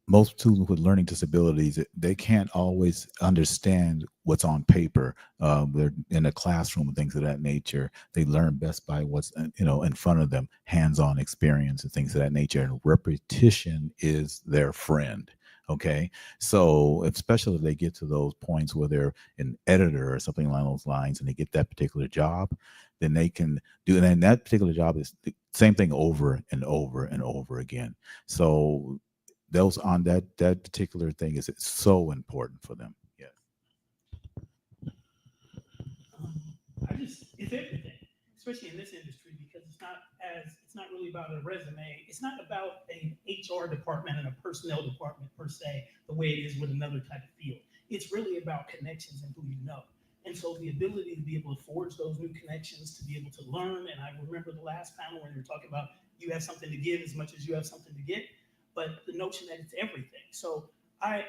most students with learning disabilities, they can't always understand what's on paper. They're in a classroom and things of that nature. They learn best by what's in front of them, hands-on experience and things of that nature. And repetition is their friend. Okay, so especially if they get to those points where they're an editor or something along those lines, and they get that particular job, then they can do it. And that particular job is the same thing over and over and over again. So those on that particular thing is so important for them. Yeah. It's everything, especially in this industry, because it's not really about a resume. It's not about an HR department and a personnel department per se, the way it is with another type of field. It's really about connections and who you know. And so the ability to be able to forge those new connections, to be able to learn. And I remember the last panel where they were talking about you have something to give as much as you have something to get, but the notion that it's everything. So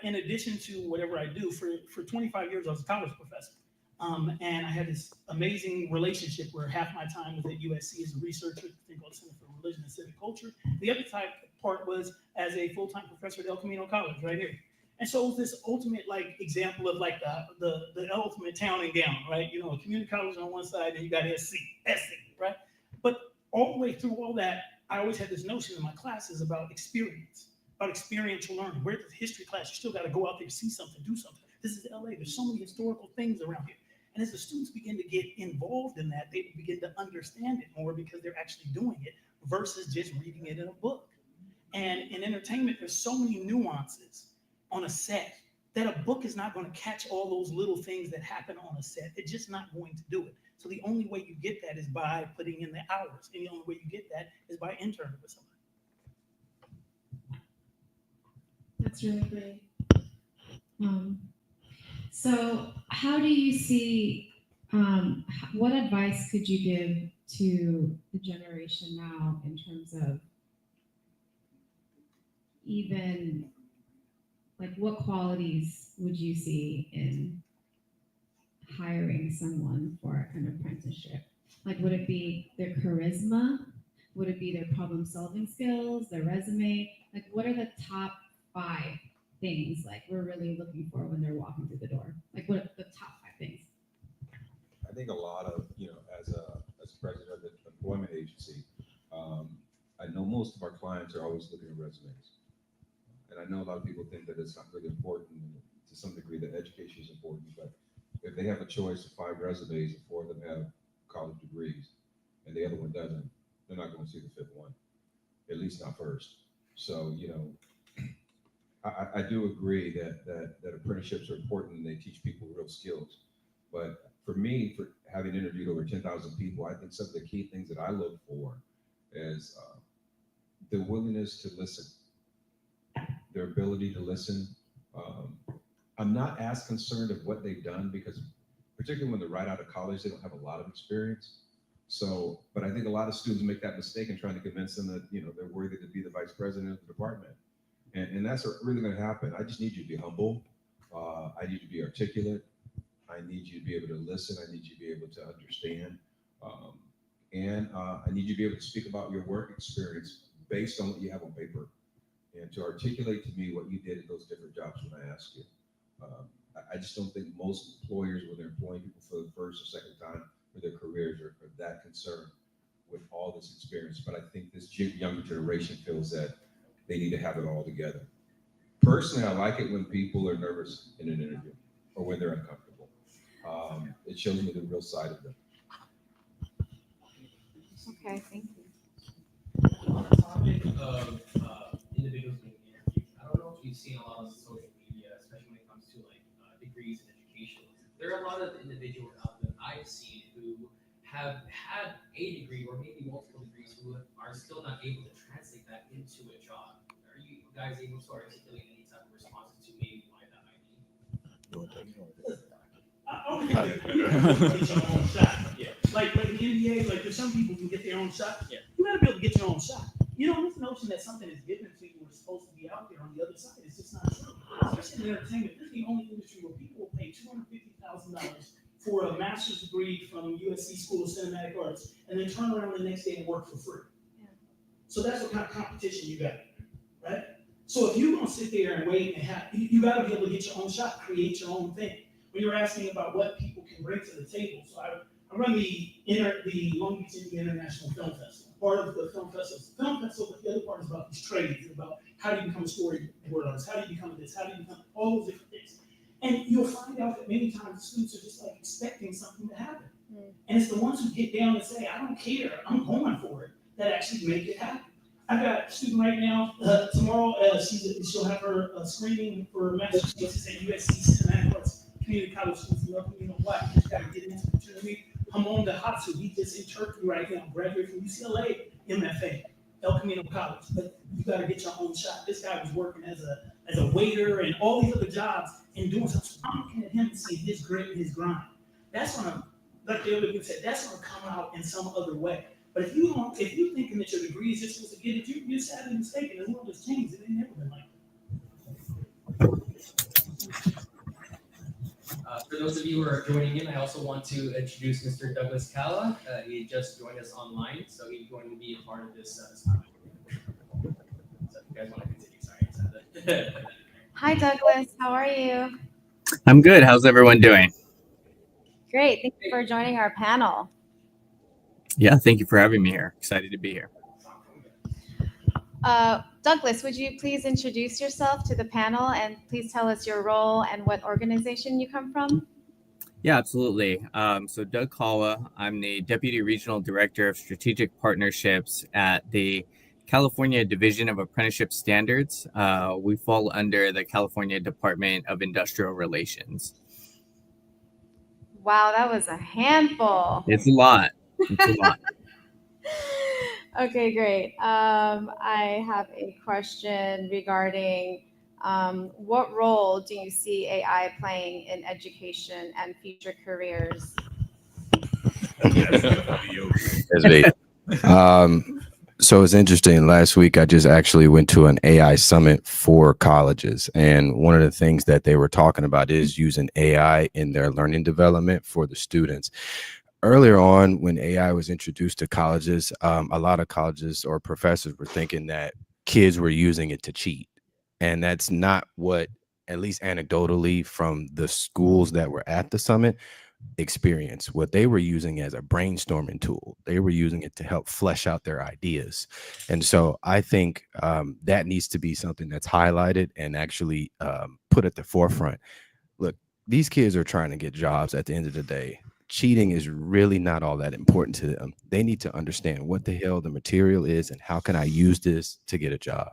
in addition to whatever I do, for 25 years, I was a college professor. And I had this amazing relationship where half my time was at USC as a researcher at the thing called Center for Religion and Civic Culture. The other part was as a full-time professor at El Camino College right here. And so it was this ultimate example of the ultimate town and gown, right? You know, a community college on one side and you got SC, right? But all the way through all that, I always had this notion in my classes about experience, about experiential learning. Where's the history class? You still got to go out there, see something, do something. This is LA. There's so many historical things around here. And as the students begin to get involved in that, they begin to understand it more because they're actually doing it versus just reading it in a book. And in entertainment, there's so many nuances on a set that a book is not going to catch all those little things that happen on a set. It's just not going to do it. So the only way you get that is by putting in the hours. And the only way you get that is by interning with somebody. That's really great. So how do you see, what advice could you give to the generation now in terms of even what qualities would you see in hiring someone for an apprenticeship? Would it be their charisma? Would it be their problem solving skills, their resume? What are the top 5 things we're really looking for when they're walking through the door? What are the top 5 things? I think a lot of, as president of the employment agency, I know most of our clients are always looking at resumes. And I know a lot of people think that it's not really important. To some degree, that education is important, but if they have a choice of 5 resumes and 4 of them have college degrees and the other one doesn't, they're not going to see the 5th one. at least not first. So, you know, I do agree that apprenticeships are important and they teach people real skills. But for me, for having interviewed over 10,000 people, I think some of the key things that I look for is the willingness to listen, their ability to listen. I'm not as concerned of what they've done because particularly when they're right out of college, they don't have a lot of experience. So, but I think a lot of students make that mistake in trying to convince them that, you know, they're worthy to be the vice president of the department. And that's really going to happen. I just need you to be humble. I need you to be articulate. I need you to be able to listen. I need you to be able to understand. And I need you to be able to speak about your work experience based on what you have on paper and to articulate to me what you did at those different jobs when I asked you. I just don't think most employers, when they're employing people for the first or second time for their careers, are that concerned with all this experience. But I think this younger generation feels that they need to have it all together. Personally, I like it when people are nervous in an interview or when they're uncomfortable. It shows me the real side of them. Okay, thank you. On the topic of individuals being interviewed, I don't know if you've seen a lot on social media, especially when it comes to like degrees in education. There are a lot of individuals out there I've seen who have had a degree or maybe multiple degrees who are still not able to translate that into a job. Are you guys able to articulate any type of responses to maybe why that might be? I don't think that you gotta be able to get your own shot. Yeah. Like the NBA, like there's some people who get their own shot. Yeah. You gotta be able to get your own shot. You know, this notion that something is given to you or supposed to be out there on the other side is just not true. Especially in entertainment, this is the only industry where people will pay $250,000 for a master's degree from USC School of Cinematic Arts and then turn around the next day and work for free. Yeah. So that's what kind of competition you got, right? So if you're gonna sit there and wait and have, you gotta be able to get your own shot, create your own thing. When you were asking about what people can bring to the table, so I run the Long Beach Indian International Film Festival. Part of the film festival, but the other part is about these trades, about how do you become a storyboard artist, how do you become this, how do you become all those different things. And you'll find out that many times students are just like expecting something to happen. And it's the ones who get down and say, I don't care, I'm going for it, that actually make it happen. I've got a student right now, tomorrow, she'll have her screening for a master's thesis at USC Cinematic Arts Community College. You know what? He's got to get into opportunity. Hamon Dahatsu, he just in Turkey right now, graduated from UCLA, MFA, El Camino College. But you got to get your own shot. This guy was working as a waiter and all these other jobs and doing something. So I'm looking at him and seeing his grit and his grind. That's gonna, like the other people said, that's gonna come out in some other way. But if you're thinking that your degree is just supposed to get it, you're sadly mistaken. The world has changed. It ain't never been like that. For those of you who are joining in, I also want to introduce Mr. Douglas Calla. He just joined us online, so he's going to be a part of this topic. So if you guys want to continue, sorry. Hi, Douglas. How are you? I'm good. How's everyone doing? Great. Thank you for joining our panel. Yeah, thank you for having me here. Excited to be here. Douglas, would you please introduce yourself to the panel and please tell us your role and what organization you come from? Yeah, absolutely. So Doug Calla, I'm the Deputy Regional Director of Strategic Partnerships at the California Division of Apprenticeship Standards. We fall under the California Department of Industrial Relations. Wow, that was a handful. It's a lot. It's a lot. Okay, great. I have a question regarding what role do you see AI playing in education and future careers? So it's interesting. Last week, I just actually went to an AI summit for colleges. And one of the things that they were talking about is using AI in their learning development for the students. Earlier on, when AI was introduced to colleges, a lot of colleges or professors were thinking that kids were using it to cheat. And that's not what, at least anecdotally from the schools that were at the summit, experience. What they were using as a brainstorming tool. They were using it to help flesh out their ideas. And so I think that needs to be something that's highlighted and actually put at the forefront. Look, these kids are trying to get jobs at the end of the day. cheating is really not all that important to them. They need to understand what the hell the material is and how can I use this to get a job.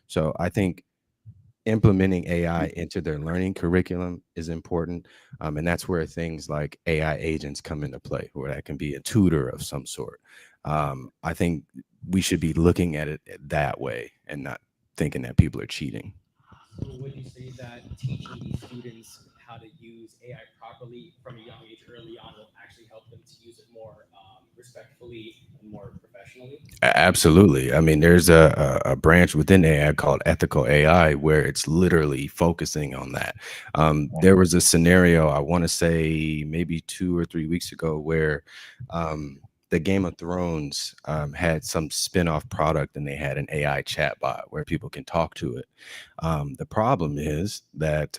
So I think implementing AI into their learning curriculum is important. And that's where things like AI agents come into play, where that can be a tutor of some sort. I think we should be looking at it that way and not thinking that people are cheating. So would you say that teaching these students how to use AI properly from a young age early on will actually help them to use it more respectfully and more professionally? Absolutely. I mean, there's a branch within AI called ethical AI where it's literally focusing on that. There was a scenario, I want to say maybe 2 or 3 weeks ago, where the Game of Thrones had some spin-off product and they had an AI chatbot where people can talk to it. The problem is that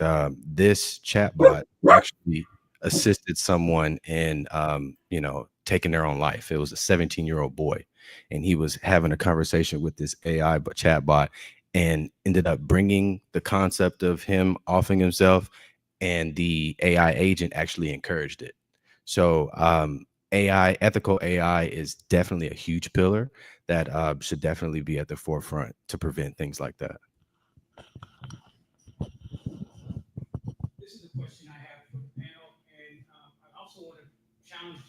this chatbot actually assisted someone in, taking their own life. It was a 17-year-old boy, and he was having a conversation with this AI chatbot and ended up bringing the concept of him offing himself, and the AI agent actually encouraged it. So ethical AI is definitely a huge pillar that should definitely be at the forefront to prevent things like that. This is a question I have for the panel, and I also want to challenge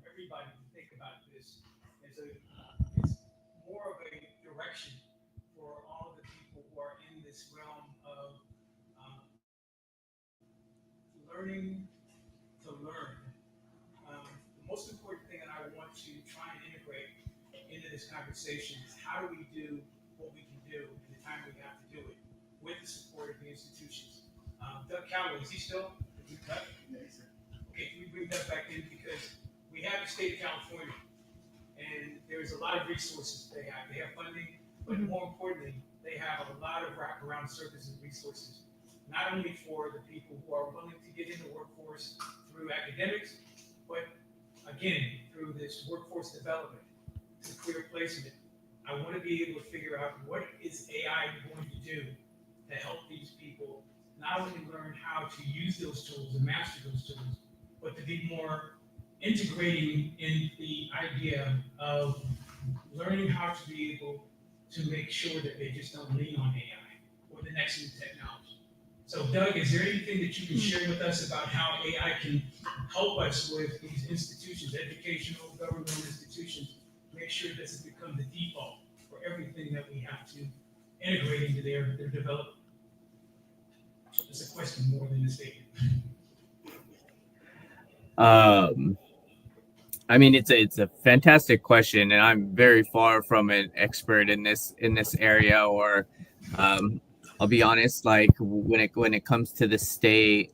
everybody to think about this as it's more of a direction for all of the people who are in this realm of learning to learn. The most important thing that I want to try and integrate into this conversation is how do we do what we can do in the time we have to do it with the support of the institutions. Doug Cowley, is he still? Okay, can we bring Doug back in, because we have the state of California, and there's a lot of resources they have. They have funding, but more importantly, they have a lot of wraparound services and resources, not only for the people who are willing to get in the workforce through academics, but again, through this workforce development, to career placement. I want to be able to figure out what is AI going to do to help these people not only learn how to use those tools and master those tools, but to be more integrating in the idea of learning how to be able to make sure that they just don't lean on AI or the next new technology. So Doug, is there anything that you can share with us about how AI can help us with these institutions, educational, governmental institutions, make sure this has become the default for everything that we have to integrate into their development? It's a question more than a statement. I mean, it's a fantastic question, and I'm very far from an expert in this area. Or, I'll be honest, like when it comes to the state,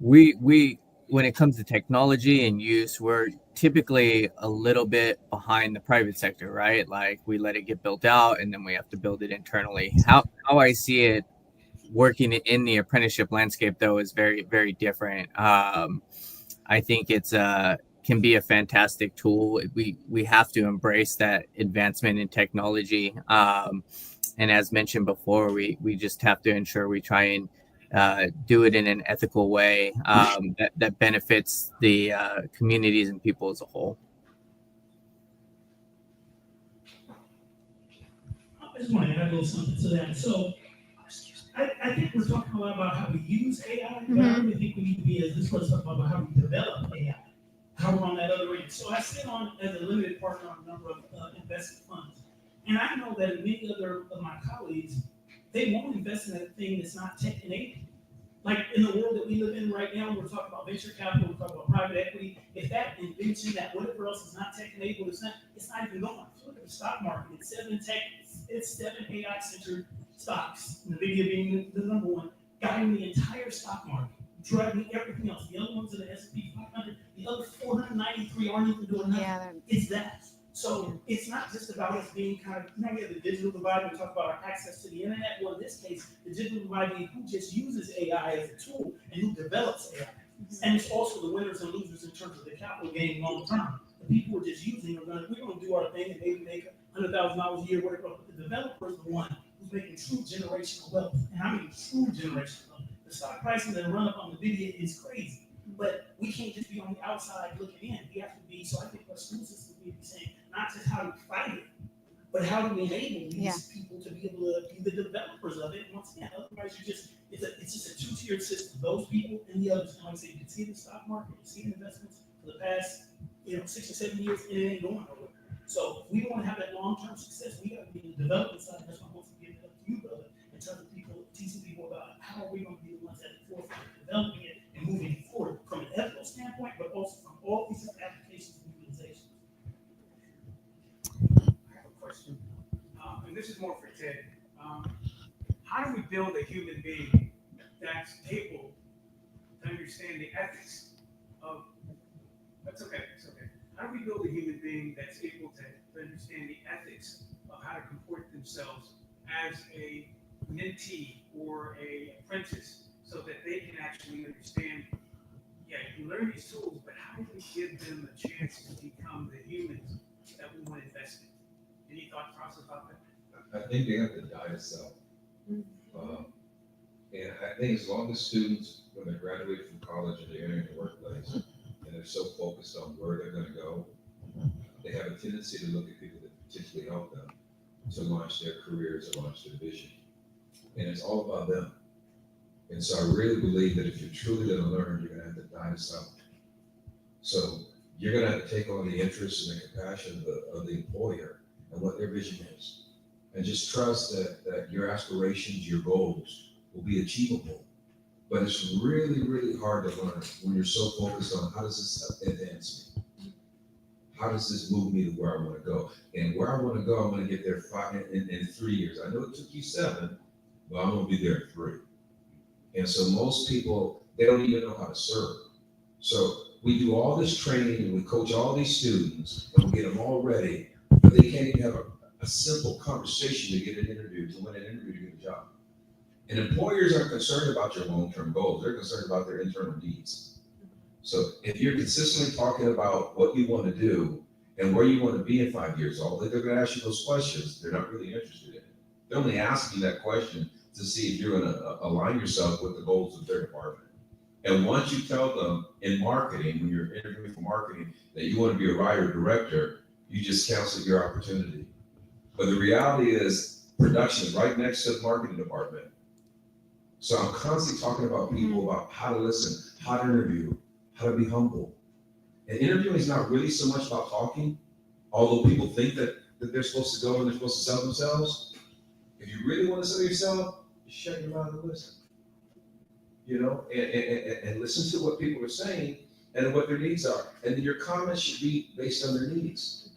we when it comes to technology and use, we're typically a little bit behind the private sector, right? Like we let it get built out, and then we have to build it internally. How I see it working in the apprenticeship landscape, though, is very, very different. I think it's can be a fantastic tool. We have to embrace that advancement in technology, and as mentioned before, we just have to ensure we try and do it in an ethical way that benefits the communities and people as a whole. I just want to add a little something to that. So I think we're talking a lot about how we use AI, but I really think we need to be, as this was talking about how we develop AI, how we're on that other end. So I sit on as a limited partner on a number of investment funds. And I know that many other of my colleagues, they won't invest in a thing that's not tech enabled. Like in the world that we live in right now, we're talking about venture capital, we're talking about private equity. If that invention, that whatever else is not tech enabled, it's not even going. So look at the stock market. It's seven AI centered stocks, NVIDIA being the number one, guiding the entire stock market, driving everything else. The other ones are the S&P 500, the other 493 aren't even doing nothing. Yeah, it's that. So it's not just about us being kind of, we have the digital divide, we talk about our access to the internet. Well, in this case, the digital divide being who just uses AI as a tool and who develops AI. And it's also the winners and losers in terms of the capital gain long term. The people who are just using we're going to do our thing and maybe make $100,000 a year, whatever. But the developer is the one who's making true generational wealth. And I mean true generational wealth. The stock prices that run up on NVIDIA is crazy. But we can't just be on the outside looking in. We have to be, so I think our school system will be saying, not just how to fight it, but how do we enable these people to be able to be the developers of it? Once again, otherwise it's just a two-tiered system. Those people and the others. And like I say, you can see the stock market, you see the investments for the past 6 or 7 years, and it ain't going nowhere. So if we want to have that long-term success, we got to be in the development side. That's why I'm also giving it up to you, brother, in terms of people teaching people about how are we going to be the ones at the forefront of developing it and moving it forward from an ethical standpoint, but also from all these applications and utilizations. I have a question, and this is more for Ted. How do we build a human being that's able to understand the ethics of? That's okay. It's okay. How do we build a human being that's able to understand the ethics of how to comport themselves as a mentee or a apprentice, so that they can actually understand? Yeah, you learn these tools, but how do we give them a chance to become the humans that we want to invest in? Any thought process about that? I think they have to die to self. And I think as long as students, when they graduate from college and they're entering the workplace, and they're so focused on where they're going to go, they have a tendency to look at people that potentially help them to launch their careers or launch their vision. And it's all about them. And so I really believe that if you're truly going to learn, you're going to have to die to self. So you're going to have to take on the interests and the compassion of the employer and what their vision is. And just trust that your aspirations, your goals will be achievable. But it's really, really hard to learn when you're so focused on how does this advance me? How does this move me to where I want to go? And where I want to go, I'm going to get there in 3 years. I know it took you 7, but I'm going to be there in 3. And so most people, they don't even know how to serve. So we do all this training and we coach all these students and we get them all ready, but they can't even have a simple conversation to get an interview, to win an interview to get a job. And employers aren't concerned about your long-term goals. They're concerned about their internal needs. So if you're consistently talking about what you want to do and where you want to be in 5 years old, if they're going to ask you those questions, they're not really interested in it. They're only asking that question to see if you're going to align yourself with the goals of their department. And once you tell them in marketing, when you're interviewing for marketing, that you want to be a writer or director, you just cancel your opportunity. But the reality is production is right next to the marketing department. So I'm constantly talking about people about how to listen, how to interview, how to be humble. And interviewing is not really so much about talking, although people think that they're supposed to go and they're supposed to sell themselves. If you really want to sell yourself, just shut your mouth and listen. And listen to what people are saying and what their needs are. And then your comments should be based on their needs.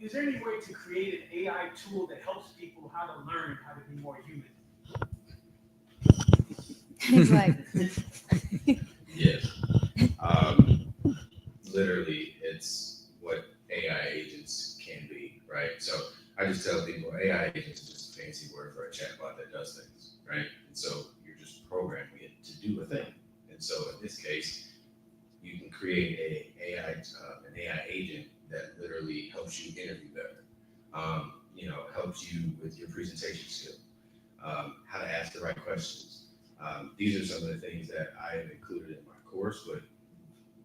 Is there any way to create an AI tool that helps people how to learn how to be more human? He's like, Yes. Literally, it's what AI agents can be, right? So I just tell people AI agents is just a fancy word for a chatbot that does things, right? And so you're just programming it to do a thing. And so in this case, you can create an AI agent that literally helps you interview better, helps you with your presentation skill, how to ask the right questions. These are some of the things that I have included in my course, but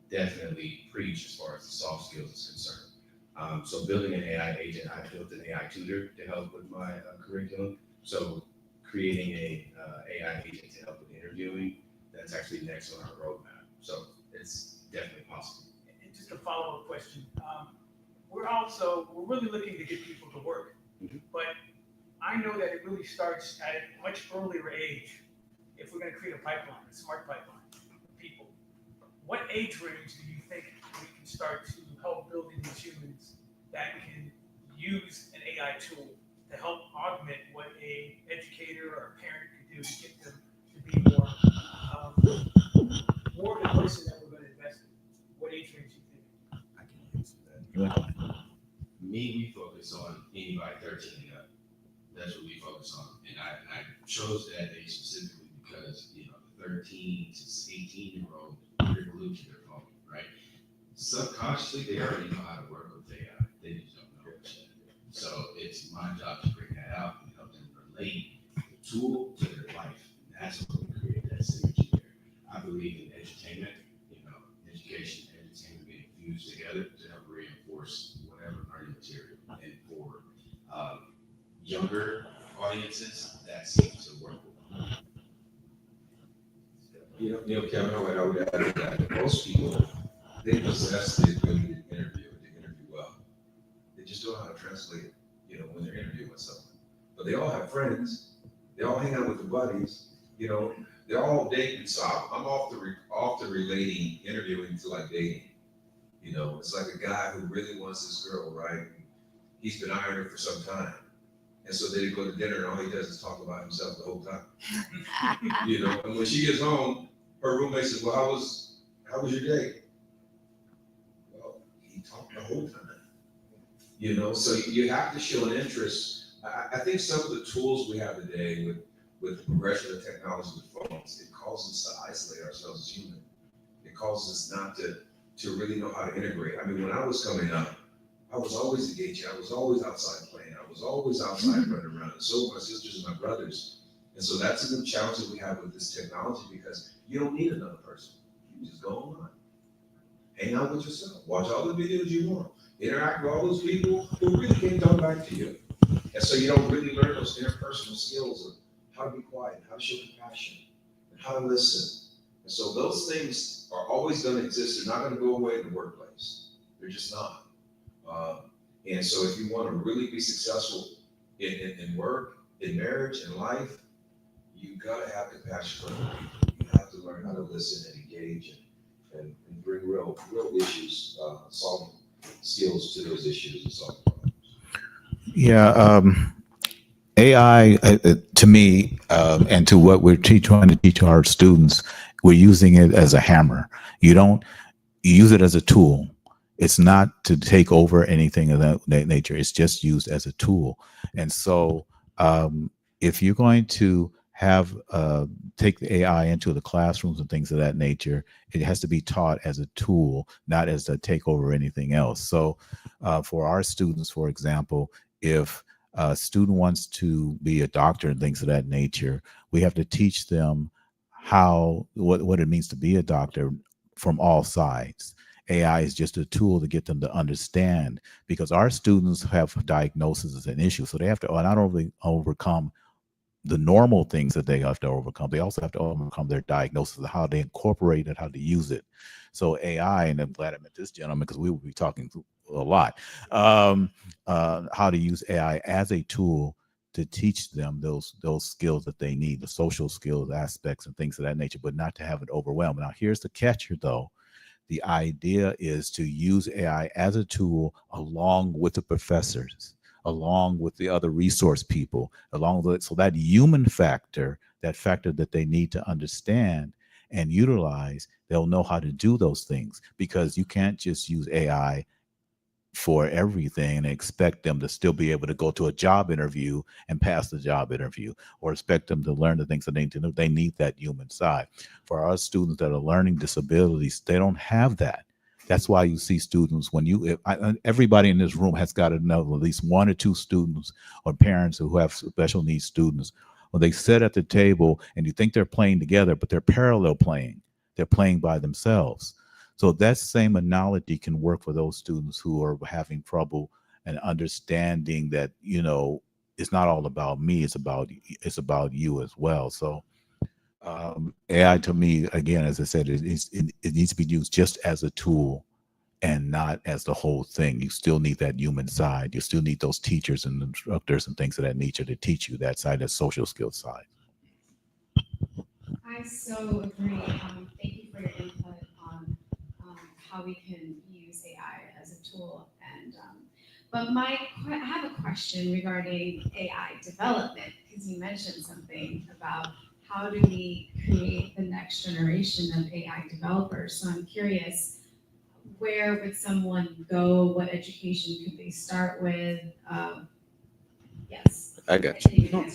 definitely preach as far as the soft skills is concerned. So building an AI agent, I built an AI tutor to help with my curriculum. So creating a AI agent to help with interviewing, that's actually next on our roadmap. So it's definitely possible. And just a follow-up question. We're really looking to get people to work, but I know that it really starts at a much earlier age. If we're going to create a pipeline, a smart pipeline of people, what age range do you think we can start to help building these humans that can use an AI tool to help augment what a educator or a parent could do to get them to be more of the person that we're going to invest in? What age range do you think? I can answer that. We focus on anybody 13 and up. That's what we focus on. And I chose that age specifically because, the 13 to 18-year-old, they're glued to their phone, right? Subconsciously, they already know how to work with AI. They just don't know it yet. So it's my job to bring that out and help them relate the tool to their life. And that's what we create that synergy there. younger audiences, that seems to work. Kevin, I would add to that most people, they possess the ability to interview well. They just don't know how to translate it, when they're interviewing with someone. But they all have friends. They all hang out with their buddies. They're all dating. So I'm off the relating interviewing to like dating. It's like a guy who really wants this girl, right? He's been eyeing her for some time. And so they go to dinner and all he does is talk about himself the whole time. And when she gets home, her roommate says, well, how was your day? Well, he talked the whole time. So you have to show an interest. I think some of the tools we have today with the progression of technology with phones, it causes us to isolate ourselves as human. It causes us not to really know how to integrate. I mean, when I was coming up, I was always engaged. I was always outside playing. I was always outside running around. And so were my sisters and my brothers. And so that's a good challenge that we have with this technology because you don't need another person. You just go online, hang out with yourself, watch all the videos you want, interact with all those people who really can't talk back to you. And so you don't really learn those interpersonal skills of how to be quiet, how to show compassion, and how to listen. And so those things are always going to exist. They're not going to go away in the workplace. They're just not. And so if you want to really be successful in work, in marriage, in life, you got to have compassion for other people. You have to learn how to listen and engage and bring real issues, solving skills to those issues and solving problems. Yeah, AI to me and to what we're trying to teach our students, we're using it as a hammer. You use it as a tool. It's not to take over anything of that nature. It's just used as a tool. And so if you're going to have take the AI into the classrooms and things of that nature, it has to be taught as a tool, not as to take over anything else. So for our students, for example, if a student wants to be a doctor and things of that nature, we have to teach them what it means to be a doctor from all sides. AI is just a tool to get them to understand, because our students have diagnoses and issues. So they have to not only overcome the normal things that they have to overcome, they also have to overcome their diagnosis of how they incorporate it, how to use it. So AI, and I'm glad I met this gentleman because we will be talking a lot, how to use AI as a tool to teach them those skills that they need, the social skills aspects and things of that nature, but not to have it overwhelm. Now, here's the catcher though. The idea is to use AI as a tool along with the professors, along with the other resource people, so that human factor, that factor that they need to understand and utilize, they'll know how to do those things, because you can't just use AI for everything and expect them to still be able to go to a job interview and pass the job interview, or expect them to learn the things that they need to know. They need that human side. For our students that are learning disabilities, they don't have that. That's why you see students, everybody in this room has got to know at least one or two students or parents who have special needs students. When they sit at the table and you think they're playing together, but they're parallel playing. They're playing by themselves. So that same analogy can work for those students who are having trouble and understanding that, it's not all about me, it's about you as well. So AI to me, again, as I said, it needs to be used just as a tool and not as the whole thing. You still need that human side. You still need those teachers and instructors and things of that nature to teach you that side, that social skills side. I so agree. Thank you for your input on how we can use AI as a tool. And but I have a question regarding AI development, because you mentioned something about how do we create the next generation of AI developers. So I'm curious, where would someone go? What education could they start with? Yes. I got you.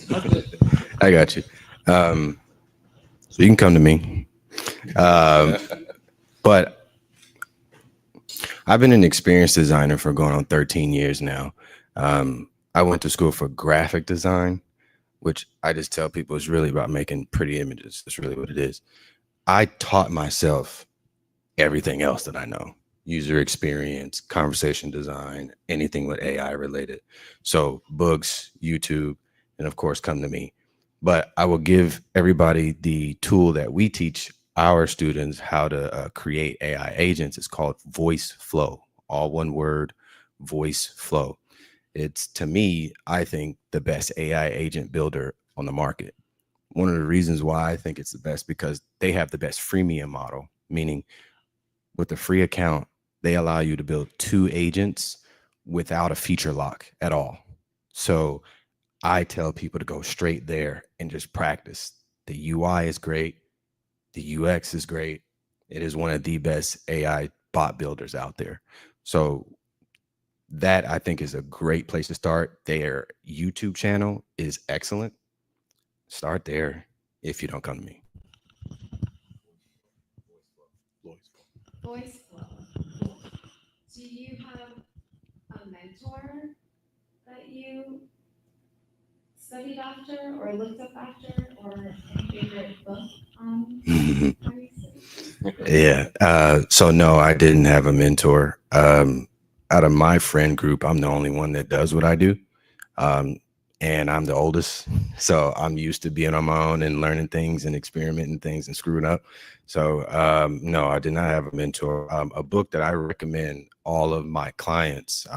I got you. So you can come to me. But I've been an experienced designer for going on 13 years now. I went to school for graphic design, which I just tell people is really about making pretty images. That's really what it is. I taught myself everything else that I know. user experience, conversation design, anything with AI related. So books, YouTube, and of course, come to me. But I will give everybody the tool that we teach our students how to create AI agents. It's called Voice Flow, all one word, Voice Flow. It's, to me, I think, the best AI agent builder on the market. One of the reasons why I think it's the best, because they have the best freemium model, meaning with the free account, they allow you to build 2 agents without a feature lock at all. So I tell people to go straight there and just practice. The UI is great. The UX is great. It is one of the best AI bot builders out there. So that, I think, is a great place to start. Their YouTube channel is excellent. Start there if you don't come to me. Voice flow. Do you have a mentor that you studied after or looked up after, or a favorite book on Yeah. So no, I didn't have a mentor. Out of my friend group, I'm the only one that does what I do. And I'm the oldest. So I'm used to being on my own and learning things and experimenting things and screwing up. So no, I did not have a mentor. A book that I recommend all of my clients,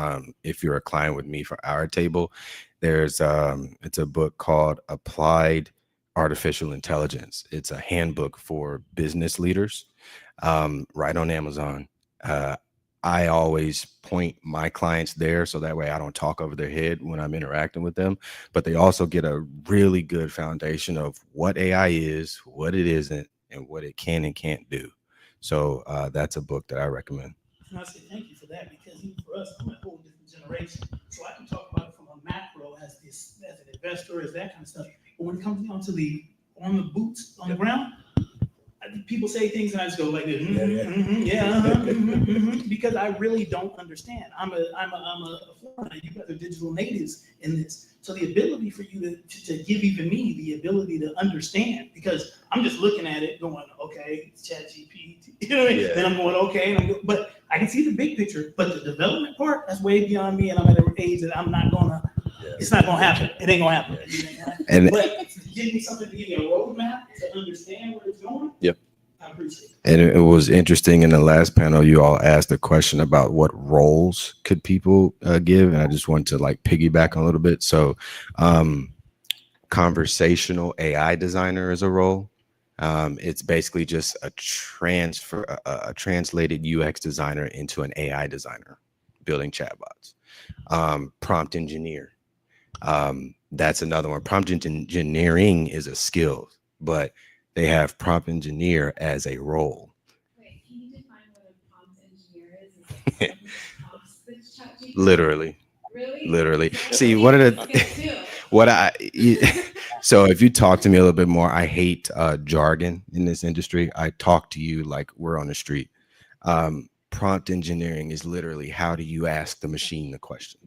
if you're a client with me for our table, it's a book called Applied Artificial Intelligence. It's a handbook for business leaders, right on Amazon. I always point my clients there so that way I don't talk over their head when I'm interacting with them, but they also get a really good foundation of what AI is, what it isn't, and what it can and can't do. So that's a book that I recommend. And I say thank you for that, because even for us, I'm a whole different generation. So I can talk about it from a macro as an investor, as that kind of stuff. But when it comes down to on the boots on the ground, people say things and I just go like this, because I really don't understand. I'm a foreigner. You guys are digital natives in this. So the ability for you to give even me the ability to understand, because I'm just looking at it going, okay, it's ChatGPT, you know what I mean? Then I'm going, okay, but I can see the big picture, but the development part, that's way beyond me, and I'm at an age that I'm not gonna, it's not gonna happen. It ain't gonna happen. But give me something to give me a roadmap to understand where it's going. Yep. I appreciate it. And it was interesting in the last panel, you all asked a question about what roles could people give. And I just want to like piggyback a little bit. So conversational AI designer is a role. It's basically just a translated UX designer into an AI designer building chatbots. Prompt engineer. That's another one. Prompt engineering is a skill, but they have prompt engineer as a role. Wait, can you define what a prompt engineer is? Is it prompts the ChatGPT? Literally. Really? Literally. See, one of the so if you talk to me a little bit more, I hate jargon in this industry. I talk to you like we're on the street. Prompt engineering is literally, how do you ask the machine the question?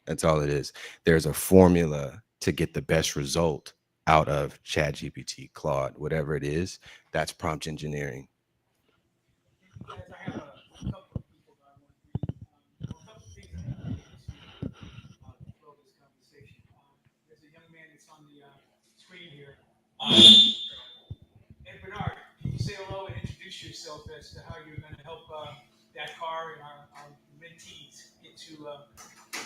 That's all it is. There's a formula to get the best result out of ChatGPT, Claude, whatever it is. That's prompt engineering. Guys, I have a couple of people that I want to, a couple of things I want to throw this conversation. There's a young man that's on the screen here. Ed Bernard, can you say hello and introduce yourself as to how you're going to help DAKAR and our mentees get to a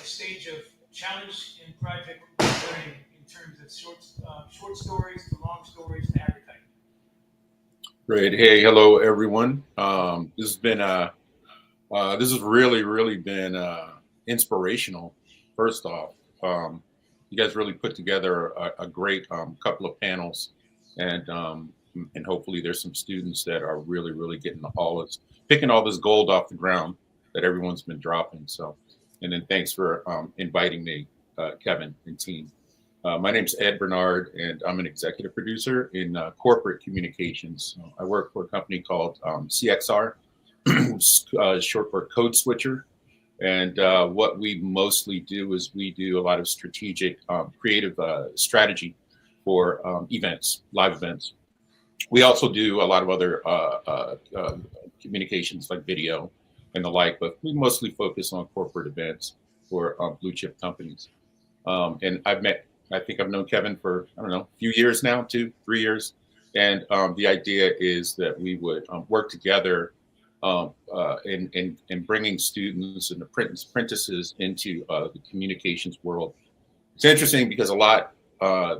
stage of challenge and project learning in terms of short stories to long stories to advertising? Great. Hey, hello everyone. This has really been inspirational. First off, you guys really put together a great couple of panels, and hopefully there's some students that are really getting picking all this gold off the ground that everyone's been dropping. So, and then thanks for inviting me, Kevin and team. My name's Ed Bernard, and I'm an executive producer in corporate communications. I work for a company called CXR, short for Code Switcher. And what we mostly do is we do a lot of strategic, creative strategy for events, live events. We also do a lot of other communications like video and the like, but we mostly focus on corporate events for blue chip companies. And I think I've known Kevin for, I don't know, a few years now, 2-3 years. And the idea is that we would work together in bringing students and apprentices into the communications world. It's interesting because a lot,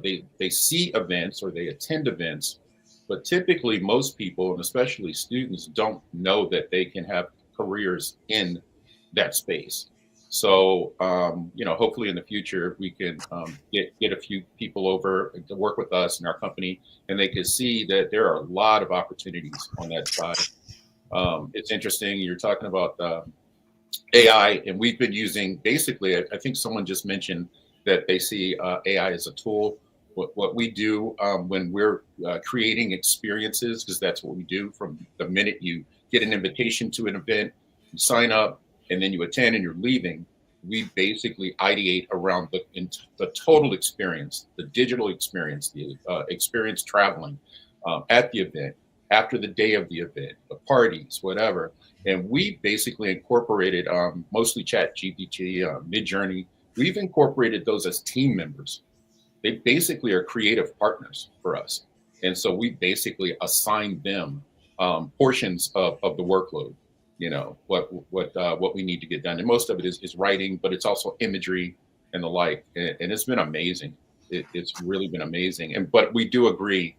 they see events or they attend events, but typically most people, and especially students, don't know that they can have careers in that space. So, hopefully in the future we can get a few people over to work with us in our company, and they can see that there are a lot of opportunities on that side. It's interesting. You're talking about AI, and we've been using basically. I think someone just mentioned that they see AI as a tool. What we do when we're creating experiences, because that's what we do from the minute you get an invitation to an event, you sign up, and then you attend and you're leaving. We basically ideate around the total experience, the digital experience, the experience traveling at the event, after the day of the event, the parties, whatever. And we basically incorporated mostly ChatGPT, Midjourney. We've incorporated those as team members. They basically are creative partners for us. And so we basically assign them portions of the workload, what we need to get done. And most of it is writing, but it's also imagery and the like. And it's been amazing. It's really been amazing. But we do agree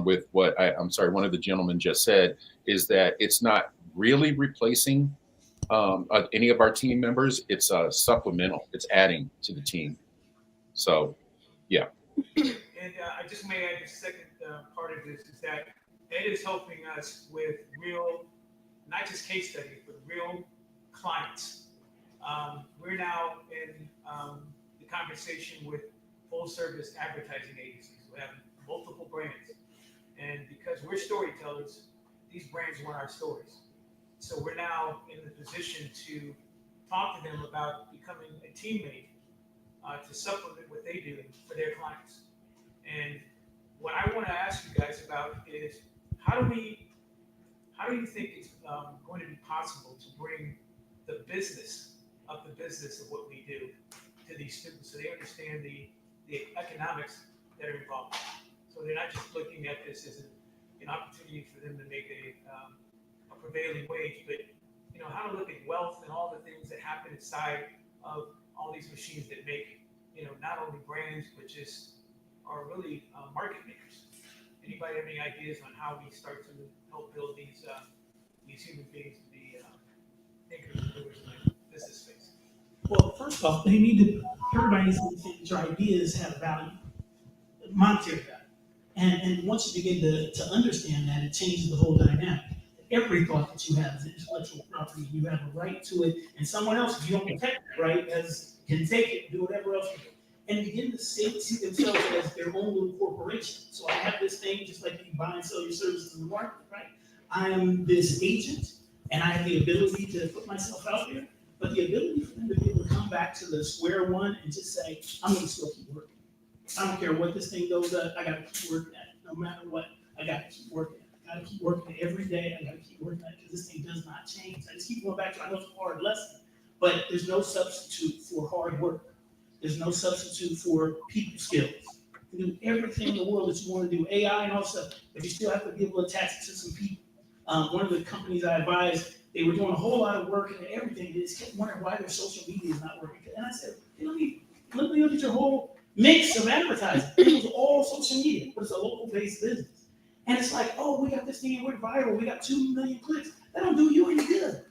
with what one of the gentlemen just said, is that it's not really replacing any of our team members. It's supplemental. It's adding to the team. So, yeah. And I just may add the second part of this is that Ed is helping us with real, not just case studies, but real clients. We're now in the conversation with full service advertising agencies. We have multiple brands. And because we're storytellers, these brands want our stories. So we're now in the position to talk to them about becoming a teammate to supplement what they do for their clients. And what I want to ask you guys about is how do you think it's going to be possible to bring the business of what we do to these students so they understand the economics that are involved? So they're not just looking at this as an opportunity for them to make a prevailing wage, but how to look at wealth and all the things that happen inside of all these machines that make not only brands but just are really market makers. Anybody have any ideas on how we start to help build these human beings to be thinkers and doers in the business space? Well, first off, everybody needs to understand that your ideas have value, monetary value. And once you begin to understand that, it changes the whole dynamic. Every thought that you have is intellectual property. You have a right to it, and someone else, if you don't protect that right, can take it, do whatever else you do, and begin to see themselves as their own little corporation. So I have this thing, just like you buy and sell your services in the market, right? I am this agent, and I have the ability to put myself out there, but the ability for them to be able to come back to the square one and just say, I'm going to still keep working. I don't care what this thing goes up, I got to keep working at it. No matter what, I got to keep working at it. I got to keep working it every day. I got to keep working at it because this thing does not change. I just keep going back to, I know it's a hard lesson, but there's no substitute for hard work. There's no substitute for people skills. You can do everything in the world that you want to do, AI and all stuff, but you still have to be able to attach it to some people. One of the companies I advised, they were doing a whole lot of work and everything. They just kept wondering why their social media is not working. And I said, let me look at your whole mix of advertising. It was all social media, but it's a local-based business. And it's like, oh, we got this thing, we're viral, we got 2 million clicks. That don't do you any good.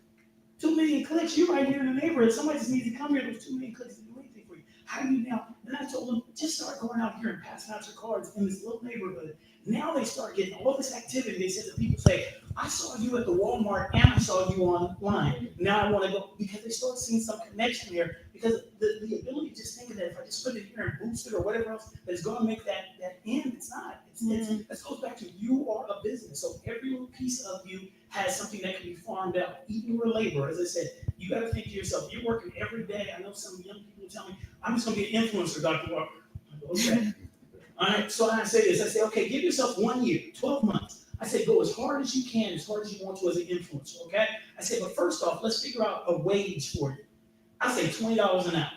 2 million clicks, you're right here in the neighborhood. Somebody just needs to come here, those 2 million clicks to do anything for you. How do you now? And I told them, just start going out here and passing out your cards in this little neighborhood. Now they start getting all this activity. They said that people say, I saw you at the Walmart and I saw you online. Now I want to go, because they start seeing some connection there. Because the ability to just think of that, if I just put it here and boost it or whatever else, that's going to make that end. It's not. That goes back to you are a business. So every little piece of you has something that can be farmed out. Even your labor, as I said, you got to think to yourself, you're working every day. I know some young people tell me, I'm just going to be an influencer, Dr. Walker. I go, okay. All right, so I say this, I say, okay, give yourself 1 year, 12 months. I said, go as hard as you can, as hard as you want to as an influencer, okay? I said, but first off, let's figure out a wage for you. I say $20 an hour.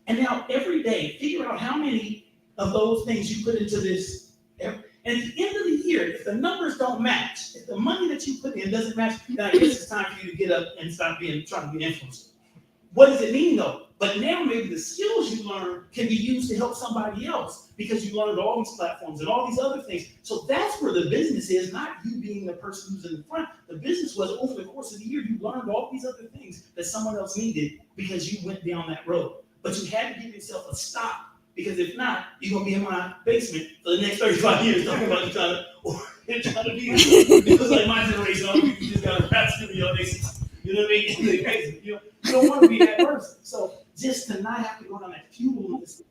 And now every day, figure out how many of those things you put into this. And at the end of the year, if the numbers don't match, if the money that you put in doesn't match, then I guess it's time for you to get up and stop trying to be an influencer. What does it mean though? But now maybe the skills you learn can be used to help somebody else because you learned all these platforms and all these other things. So that's where the business is, not you being the person who's in the front. The business was over the course of the year, you learned all these other things that someone else needed because you went down that road. But you had to give yourself a stop, because if not, you're gonna be in my basement for the next 35 years talking about you trying to be because like my generation, all you just got a rap studio, you know what I mean? In the basement. You don't want to be that person. So just to not have to go down that fuel list,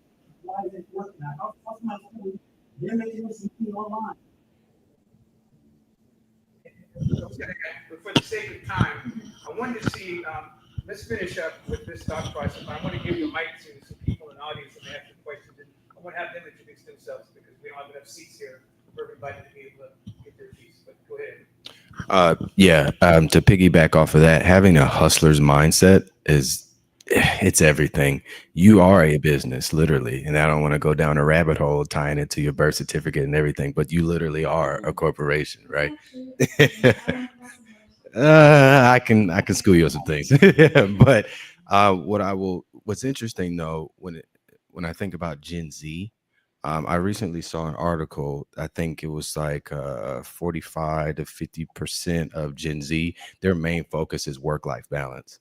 why is it working out? How's my school? They're making this online. But for the sake of time, I wanted to see, let's finish up with this thought process. I want to give you a mic to some people in the audience and ask you questions. And I want to have them introduce themselves because we don't have enough seats here for everybody to be able to get their piece. But go ahead. To piggyback off of that, having a hustler's mindset it's everything. You are a business, literally. And I don't want to go down a rabbit hole tying it to your birth certificate and everything, but you literally are a corporation, right? I can school you on some things. But what's interesting though, when I think about Gen Z, I recently saw an article. I think it was like 45 to 50% of Gen Z, their main focus is work-life balance.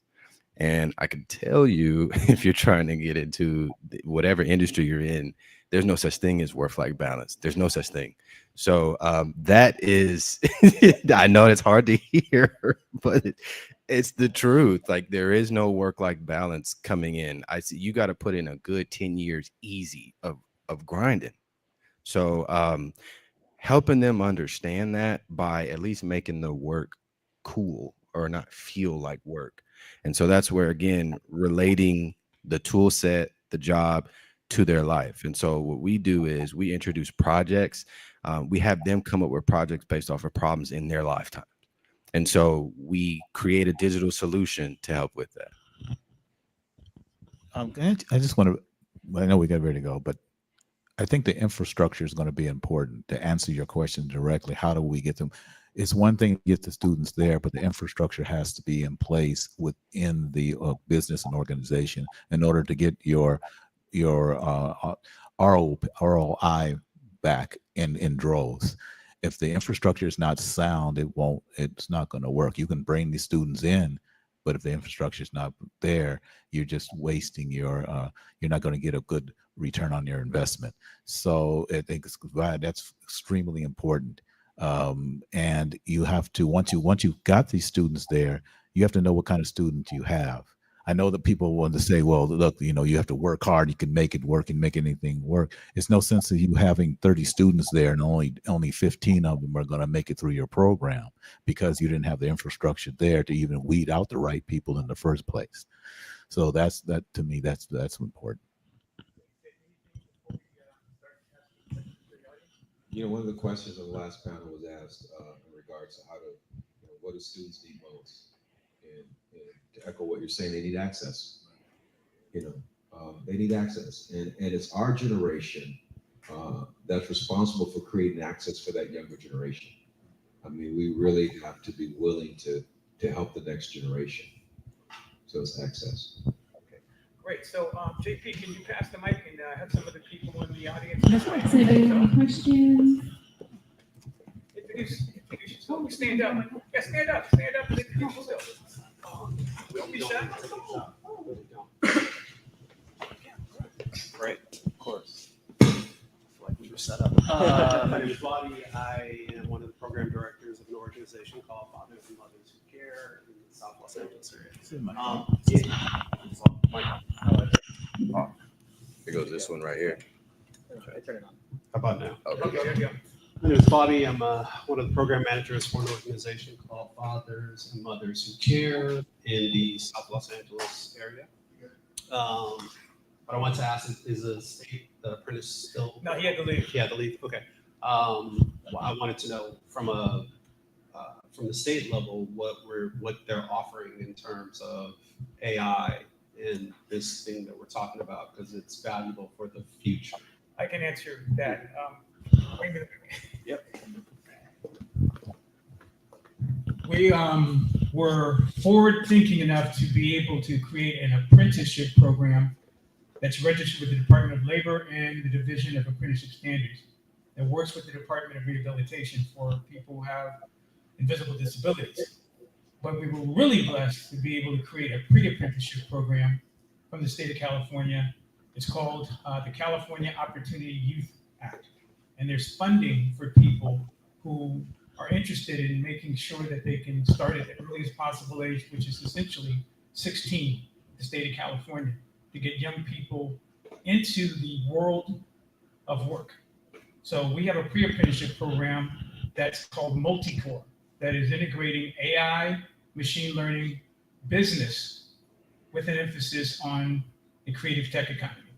And I can tell you, if you're trying to get into whatever industry you're in, there's no such thing as work-life balance. There's no such thing. So that is, I know it's hard to hear, but it's the truth. Like there is no work-life balance coming in. I see you got to put in a good 10 years easy of grinding. So helping them understand that by at least making the work cool or not feel like work. And so that's where, again, relating the tool set, the job to their life. And so what we do is we introduce projects. We have them come up with projects based off of problems in their lifetime. And so we create a digital solution to help with that. I just want to, I know we got ready to go, but I think the infrastructure is going to be important to answer your question directly. How do we get them? It's one thing to get the students there, but the infrastructure has to be in place within the business and organization in order to get your ROI back in droves. If the infrastructure is not sound, it's not going to work. You can bring these students in, but if the infrastructure is not there, you're just wasting you're not going to get a good return on your investment. So I think that's extremely important. And you have to, once you've got these students there, you have to know what kind of student you have. I know that people want to say, well, look, you have to work hard. You can make it work and make anything work. It's no sense of you having 30 students there and only 15 of them are going to make it through your program because you didn't have the infrastructure there to even weed out the right people in the first place. So that to me, that's important. One of the questions on the last panel was asked in regards to what do students need most? And to echo what you're saying, they need access. They need access, and it's our generation that's responsible for creating access for that younger generation. I mean, we really have to be willing to help the next generation. So it's access. Okay, great. So JP, can you pass the mic and have some of the people in the audience? Any questions? Introduce yourself. Stand up. Yeah, stand up and introduce yourself. Don't be shy. Right, of course. Like we were set up. My name is Bobby. I am one of the program directors of an organization called Fathers and Mothers Who Care in the South Los Angeles area. Here goes this one right here. Turn it on. How about now? Okay. My name is Bobby. I'm one of the program managers for an organization called Fathers and Mothers Who Care in the South Los Angeles area. But I want to ask, is the state, the apprentice still? No, he had to leave. He had to leave, okay. well, I wanted to know from the state level what they're offering in terms of AI in this thing that we're talking about, because it's valuable for the future. I can answer that. Wait a minute. Yep. We were forward thinking enough to be able to create an apprenticeship program that's registered with the Department of Labor and the Division of Apprenticeship Standards that works with the Department of Rehabilitation for people who have invisible disabilities. But we were really blessed to be able to create a pre-apprenticeship program from the state of California. It's called the California Opportunity Youth Act. And there's funding for people who are interested in making sure that they can start at the earliest possible age, which is essentially 16, the state of California, to get young people into the world of work. So we have a pre-apprenticeship program that's called Multicore, that is integrating AI, machine learning, business, with an emphasis on the creative tech economy.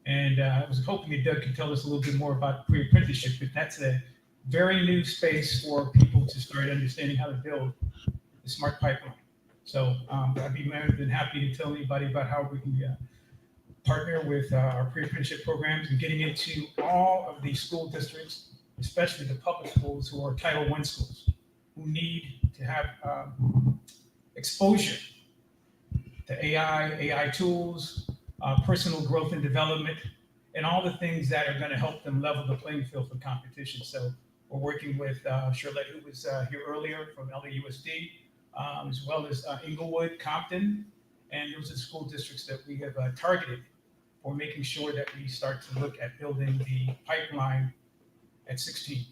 And I was hoping that Doug could tell us a little bit more about pre-apprenticeship, but that's a very new space for people to start understanding how to build a smart pipeline. So I'd be more than happy to tell anybody about how we can partner with our pre-apprenticeship programs and getting into all of these school districts, especially the public schools who are Title I schools, who need to have exposure to AI tools, personal growth and development, and all the things that are going to help them level the playing field for competition. So we're working with Charlotte, who was here earlier from LAUSD, as well as Inglewood, Compton, and those are the school districts that we have targeted for making sure that we start to look at building the pipeline at 16.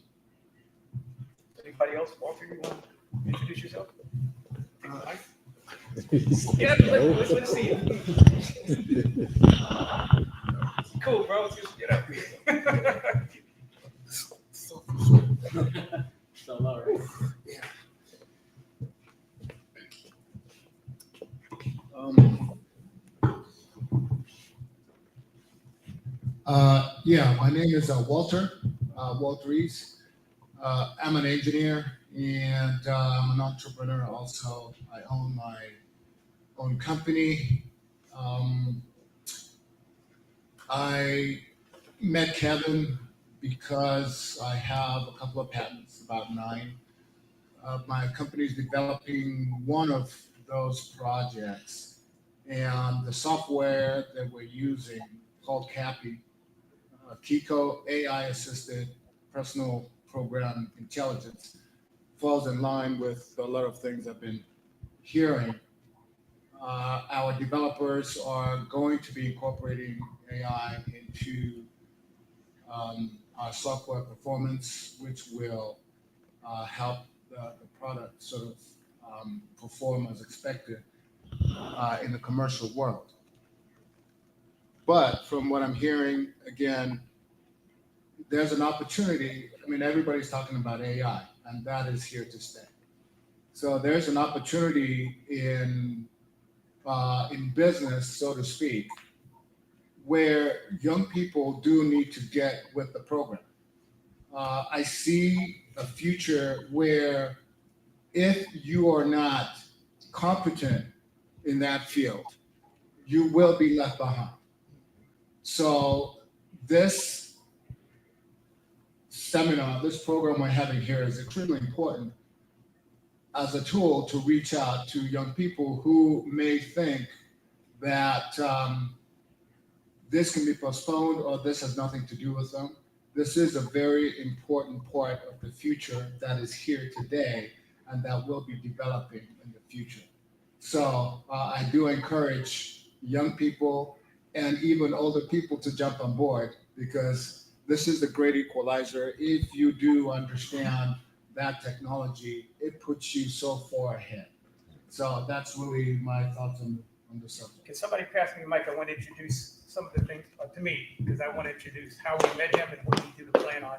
Anybody else? Walter, you want to introduce yourself? Yeah, let's see it. Cool, bro. Let's just get up here. So low, right? Yeah. Yeah, my name is Walter Rees. I'm an engineer and I'm an entrepreneur also. I own my own company. I met Kevin because I have a couple of patents, about 9. My company is developing one of those projects, and the software that we're using called CAPI, Kiko AI-assisted personal program intelligence, falls in line with a lot of things I've been hearing. Our developers are going to be incorporating AI into our software performance, which will help the product sort of perform as expected in the commercial world. But from what I'm hearing, again, there's an opportunity. I mean, everybody's talking about AI, and that is here to stay. So there's an opportunity in business, so to speak, where young people do need to get with the program. I see a future where if you are not competent in that field, you will be left behind. So this seminar, this program we're having here is extremely important as a tool to reach out to young people who may think that this can be postponed or this has nothing to do with them. This is a very important part of the future that is here today and that will be developing in the future. So I do encourage young people and even older people to jump on board, because this is the great equalizer. If you do understand that technology, it puts you so far ahead. So that's really my thoughts on the subject. Can somebody pass me the mic? I want to introduce some of the things to me, because I want to introduce how we met him and what we do the plan on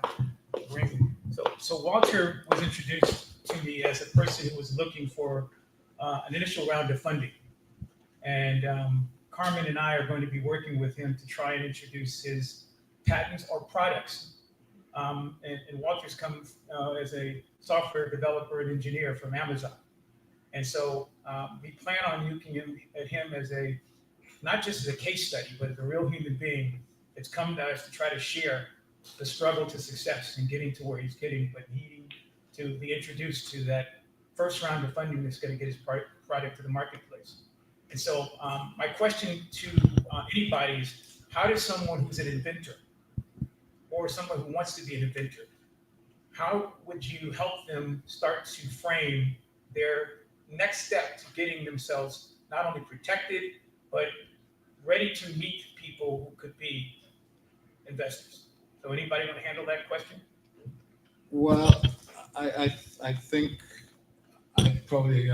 bringing. So Walter was introduced to me as a person who was looking for an initial round of funding. And Carmen and I are going to be working with him to try and introduce his patents or products And Walter's come as a software developer and engineer from Amazon. And so we plan on looking at him as not just as a case study, but as a real human being that's come to us to try to share the struggle to success and getting to where he's getting, but needing to be introduced to that first round of funding that's going to get his product to the marketplace. And so my question to anybody is, how does someone who's an inventor or someone who wants to be an inventor, how would you help them start to frame their next step to getting themselves not only protected, but ready to meet people who could be investors? So anybody want to handle that question? Well, I think I probably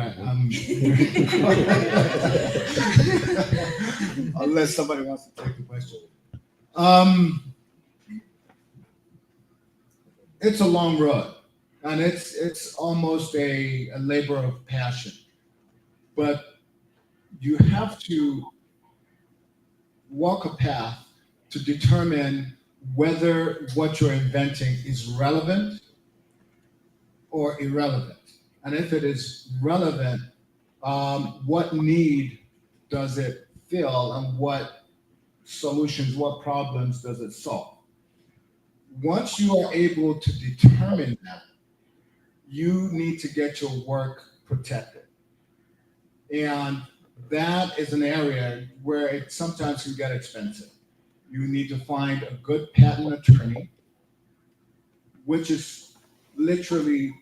unless somebody wants to take the question. It's a long road, and it's almost a labor of passion. But you have to walk a path to determine whether what you're inventing is relevant or irrelevant. And if it is relevant, what need does it fill, and what solutions, what problems does it solve? Once you are able to determine that, you need to get your work protected. And that is an area where it sometimes can get expensive. You need to find a good patent attorney, which is literally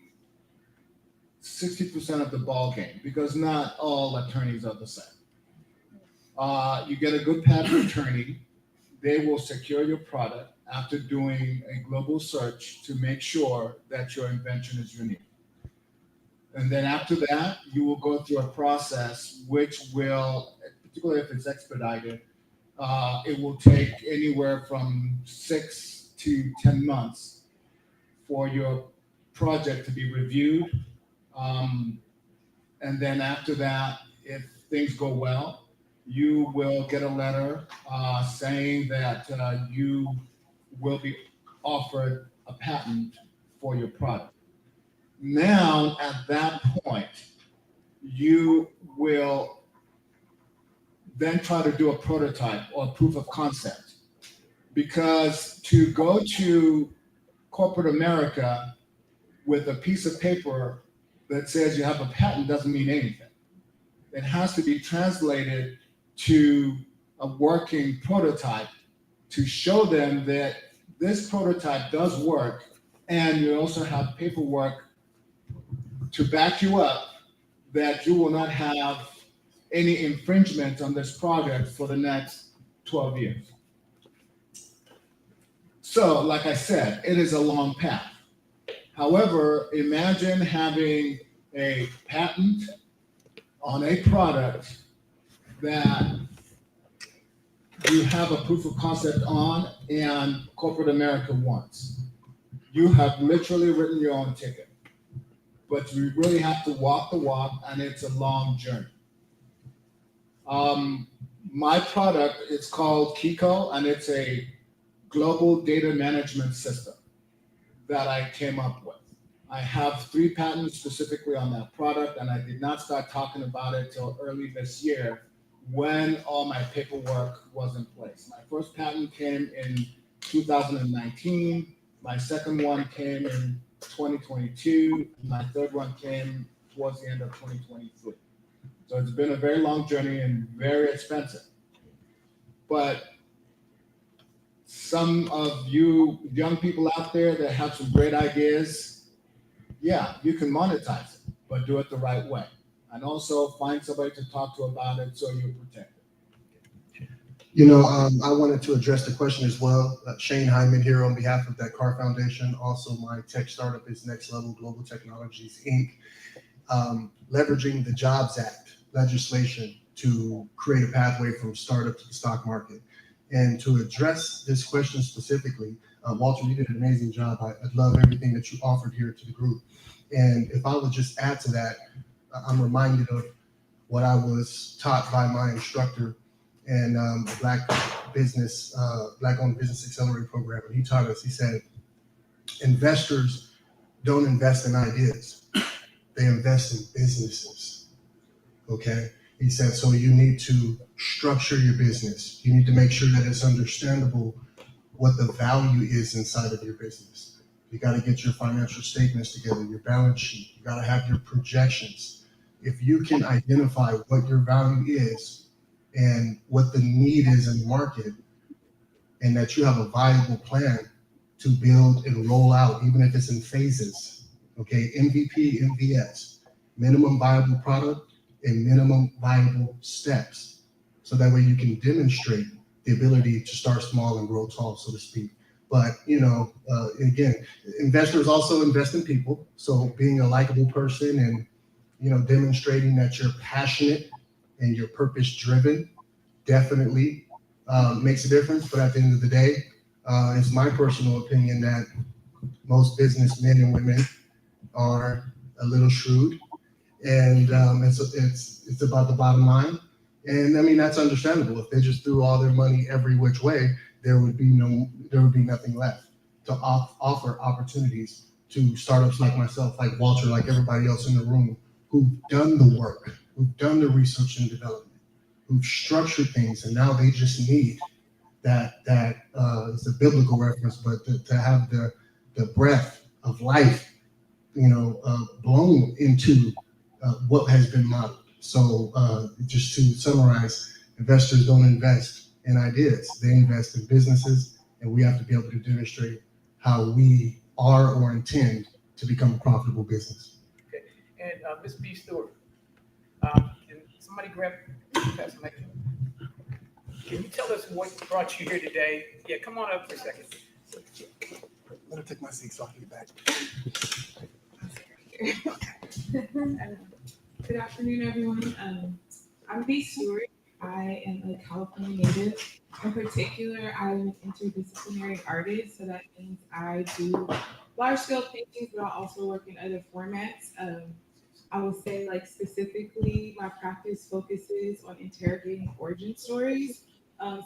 60% of the ball game, because not all attorneys are the same. You get a good patent attorney, they will secure your product after doing a global search to make sure that your invention is unique. And then after that, you will go through a process which will, particularly if it's expedited, it will take anywhere from 6 to 10 months for your project to be reviewed. And then after that, if things go well, you will get a letter saying that you will be offered a patent for your product. Now, at that point, you will then try to do a prototype or a proof of concept. Because to go to corporate America with a piece of paper that says you have a patent doesn't mean anything. It has to be translated to a working prototype to show them that this prototype does work, and you also have paperwork to back you up that you will not have any infringement on this project for the next 12 years. So, like I said, it is a long path. However, imagine having a patent on a product that you have a proof of concept on and corporate America wants. You have literally written your own ticket. But you really have to walk the walk, and it's a long journey. My product is called Kiko, and it's a global data management system that I came up with. I have 3 patents specifically on that product, and I did not start talking about it till early this year when all my paperwork was in place. My first patent came in 2019. My second one came in 2022. My third one came towards the end of 2023. So it's been a very long journey and very expensive. But some of you young people out there that have some great ideas, yeah, you can monetize it, but do it the right way. And also find somebody to talk to about it so you're protected. You know, I wanted to address the question as well. Shane Hyman here on behalf of DAKAR Foundation. Also, my tech startup is Next Level Global Technologies, Inc. Leveraging the Jobs Act legislation to create a pathway from startup to the stock market. And to address this question specifically, Walter, you did an amazing job. I love everything that you offered here to the group. And if I would just add to that, I'm reminded of what I was taught by my instructor and Black-owned business accelerator program. And he taught us, he said, investors don't invest in ideas. They invest in businesses. Okay? He said, so you need to structure your business. You need to make sure that it's understandable what the value is inside of your business. You got to get your financial statements together, your balance sheet. You got to have your projections. If you can identify what your value is and what the need is in the market, and that you have a viable plan to build and roll out, even if it's in phases, okay? MVP, MVS, minimum viable product and minimum viable steps. So that way you can demonstrate the ability to start small and grow tall, so to speak. But, again, investors also invest in people. So being a likable person and, demonstrating that you're passionate and you're purpose driven definitely makes a difference. But at the end of the day, it's my personal opinion that most businessmen and women are a little shrewd, and it's about the bottom line. And I mean, that's understandable. If they just threw all their money every which way, there would be nothing left to offer opportunities to startups like myself, like Walter, like everybody else in the room, who've done the work, who've done the research and development, who've structured things, and now they just need that it's a biblical reference, but to have the breath of life, blown into what has been modeled. So just to summarize, investors don't invest in ideas; they invest in businesses, and we have to be able to demonstrate how we are or intend to become a profitable business. Okay, and Ms. B. Stewart, can somebody grab pass the mic? Can you tell us what brought you here today? Yeah, come on up for a second. Let me take my seat so I can get back. Good afternoon, everyone. I'm B. Stewart. I am a California native. In particular, I'm an interdisciplinary artist, so that means I do large-scale paintings, but I also work in other formats. I will say, specifically, my practice focuses on interrogating origin stories,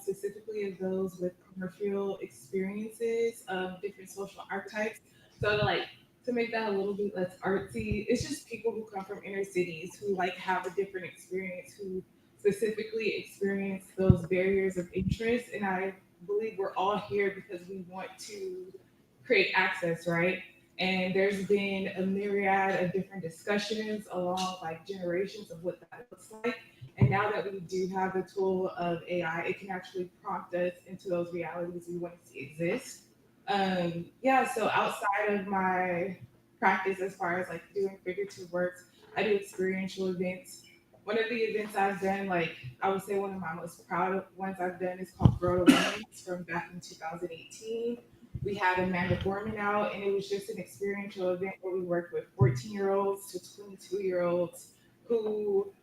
specifically of those with commercial experiences, different social archetypes. So to make that a little bit less artsy, it's just people who come from inner cities who have a different experience, who specifically experience those barriers of interest. And I believe we're all here because we want to create access, right? And there's been a myriad of different discussions along generations of what that looks like. And now that we do have the tool of AI, it can actually prompt us into those realities we want to see exist. So outside of my practice, as far as doing figurative works, I do experiential events. One of the events I've done, I would say one of my most proud of ones I've done is called Grow to Win. It's from back in 2018. We had Amanda Gorman out, and it was just an experiential event where we worked with 14-year-olds to 22-year-olds who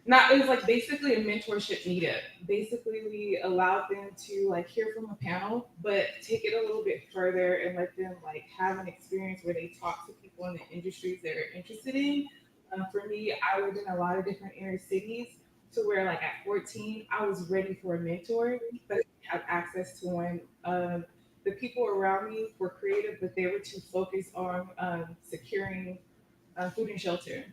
it was basically a mentorship meetup. Basically, we allowed them to hear from a panel, but take it a little bit further and let them have an experience where they talk to people in the industries they're interested in. For me, I lived in a lot of different inner cities to where at 14, I was ready for a mentor, but I didn't have access to one. The people around me were creative, but they were too focused on securing food and shelter.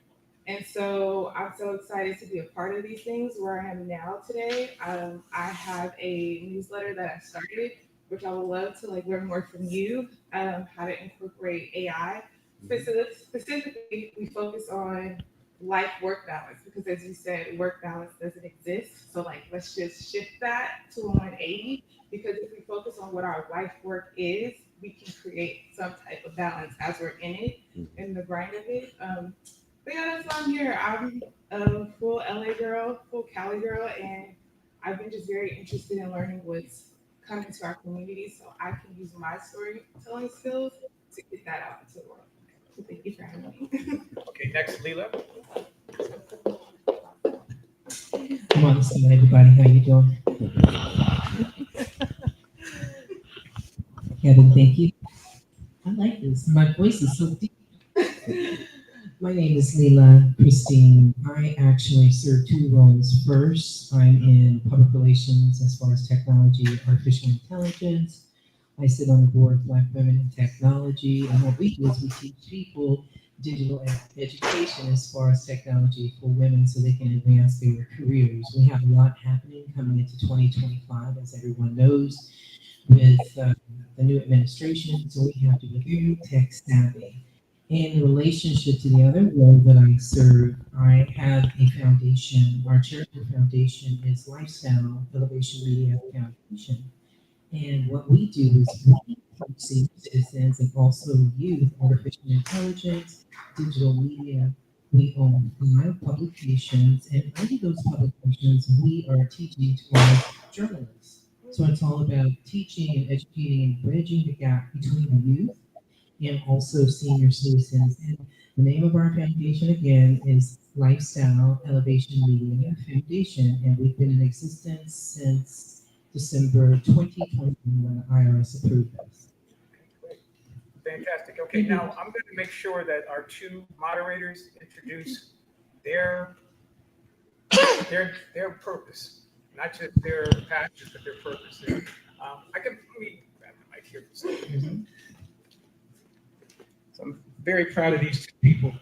And so I'm so excited to be a part of these things where I am now today. I have a newsletter that I started, which I would love to learn more from you, how to incorporate AI. Specifically, we focus on life-work balance because, as you said, work balance doesn't exist. So let's just shift that to 180, because if we focus on what our life work is, we can create some type of balance as we're in it, in the grind of it. But yeah, that's why I'm here. I'm a full LA girl, full Cali girl, and I've been just very interested in learning what's coming to our community so I can use my storytelling skills to get that out into the world. So thank you for having me. Okay, next, Leela. Come on, everybody. How you doing? Kevin, thank you. I like this. My voice is so deep. My name is Leila Christine. I actually serve two roles. First, I'm in public relations as far as technology, artificial intelligence. I sit on the board of Black Women in Technology, and what we do is we teach people digital education as far as technology for women so they can advance their careers. We have a lot happening coming into 2025, as everyone knows, with the new administration, so we have to be very tech savvy. In relationship to the other role that I serve, I have a foundation. Our charitable foundation is Lifestyle Elevation Media Foundation. And what we do is we teach senior citizens and also youth artificial intelligence, digital media. We own 5 publications, and under those publications, we are teaching to our journalists. So it's all about teaching and educating and bridging the gap between the youth and also senior citizens. And the name of our foundation again is Lifestyle Elevation Media Foundation, and we've been in existence since December 2021 when the IRS approved us. Fantastic. Okay, now I'm going to make sure that our two moderators introduce their purpose, not just their passion, but their purpose. Let me grab the mic here for a second. So I'm very proud of these two people.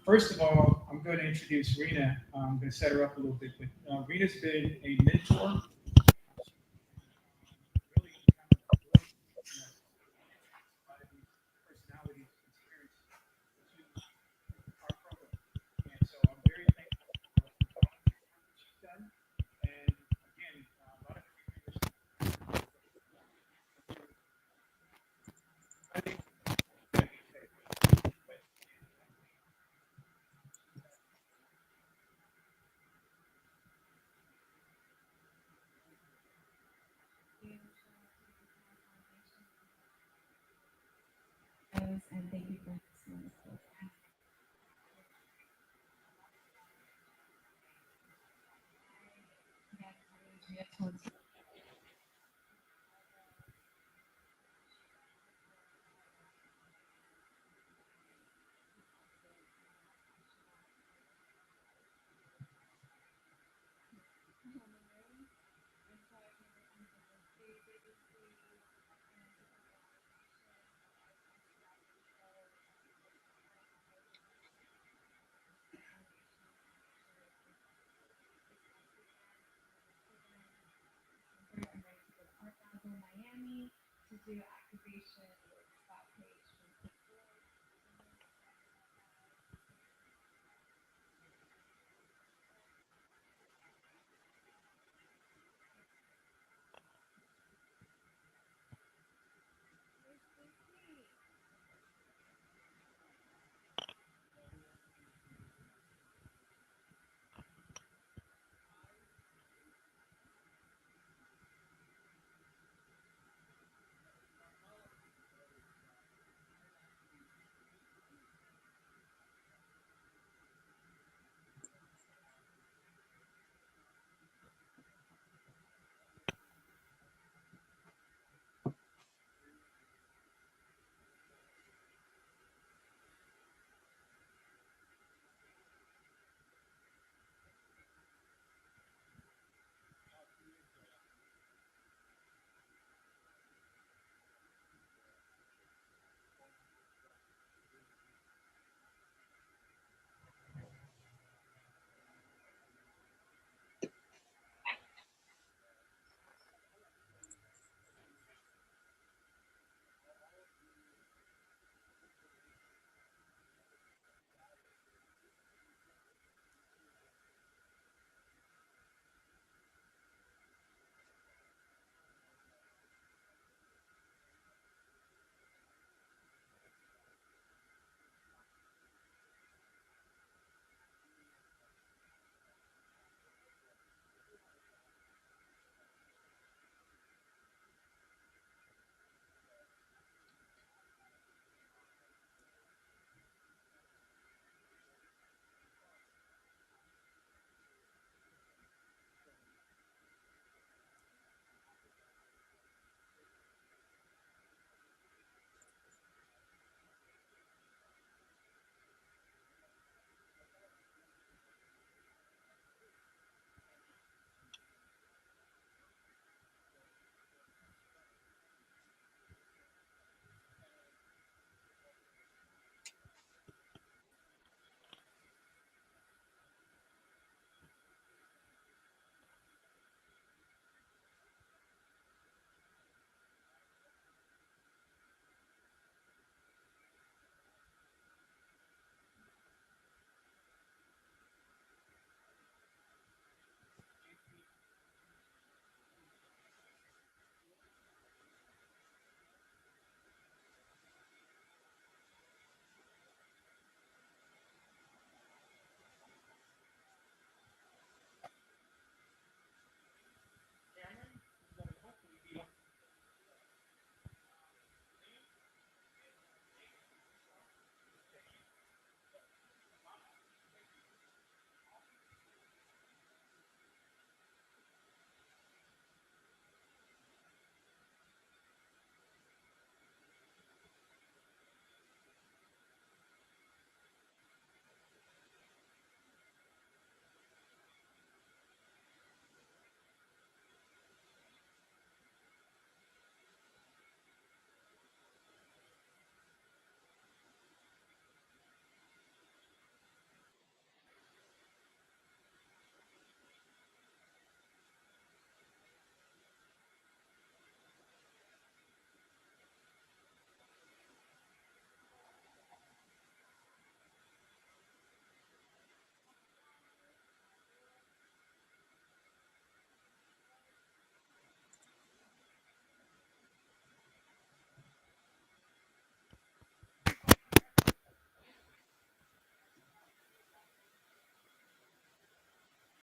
First of all, I'm going to introduce Rena. I'm going to set her up a little bit, but Rena's been a mentor. Really kind of personalities, experience to our program. And so I'm very thankful for all of the work that she's done. And again, a lot of and thank you for listening. Miami to do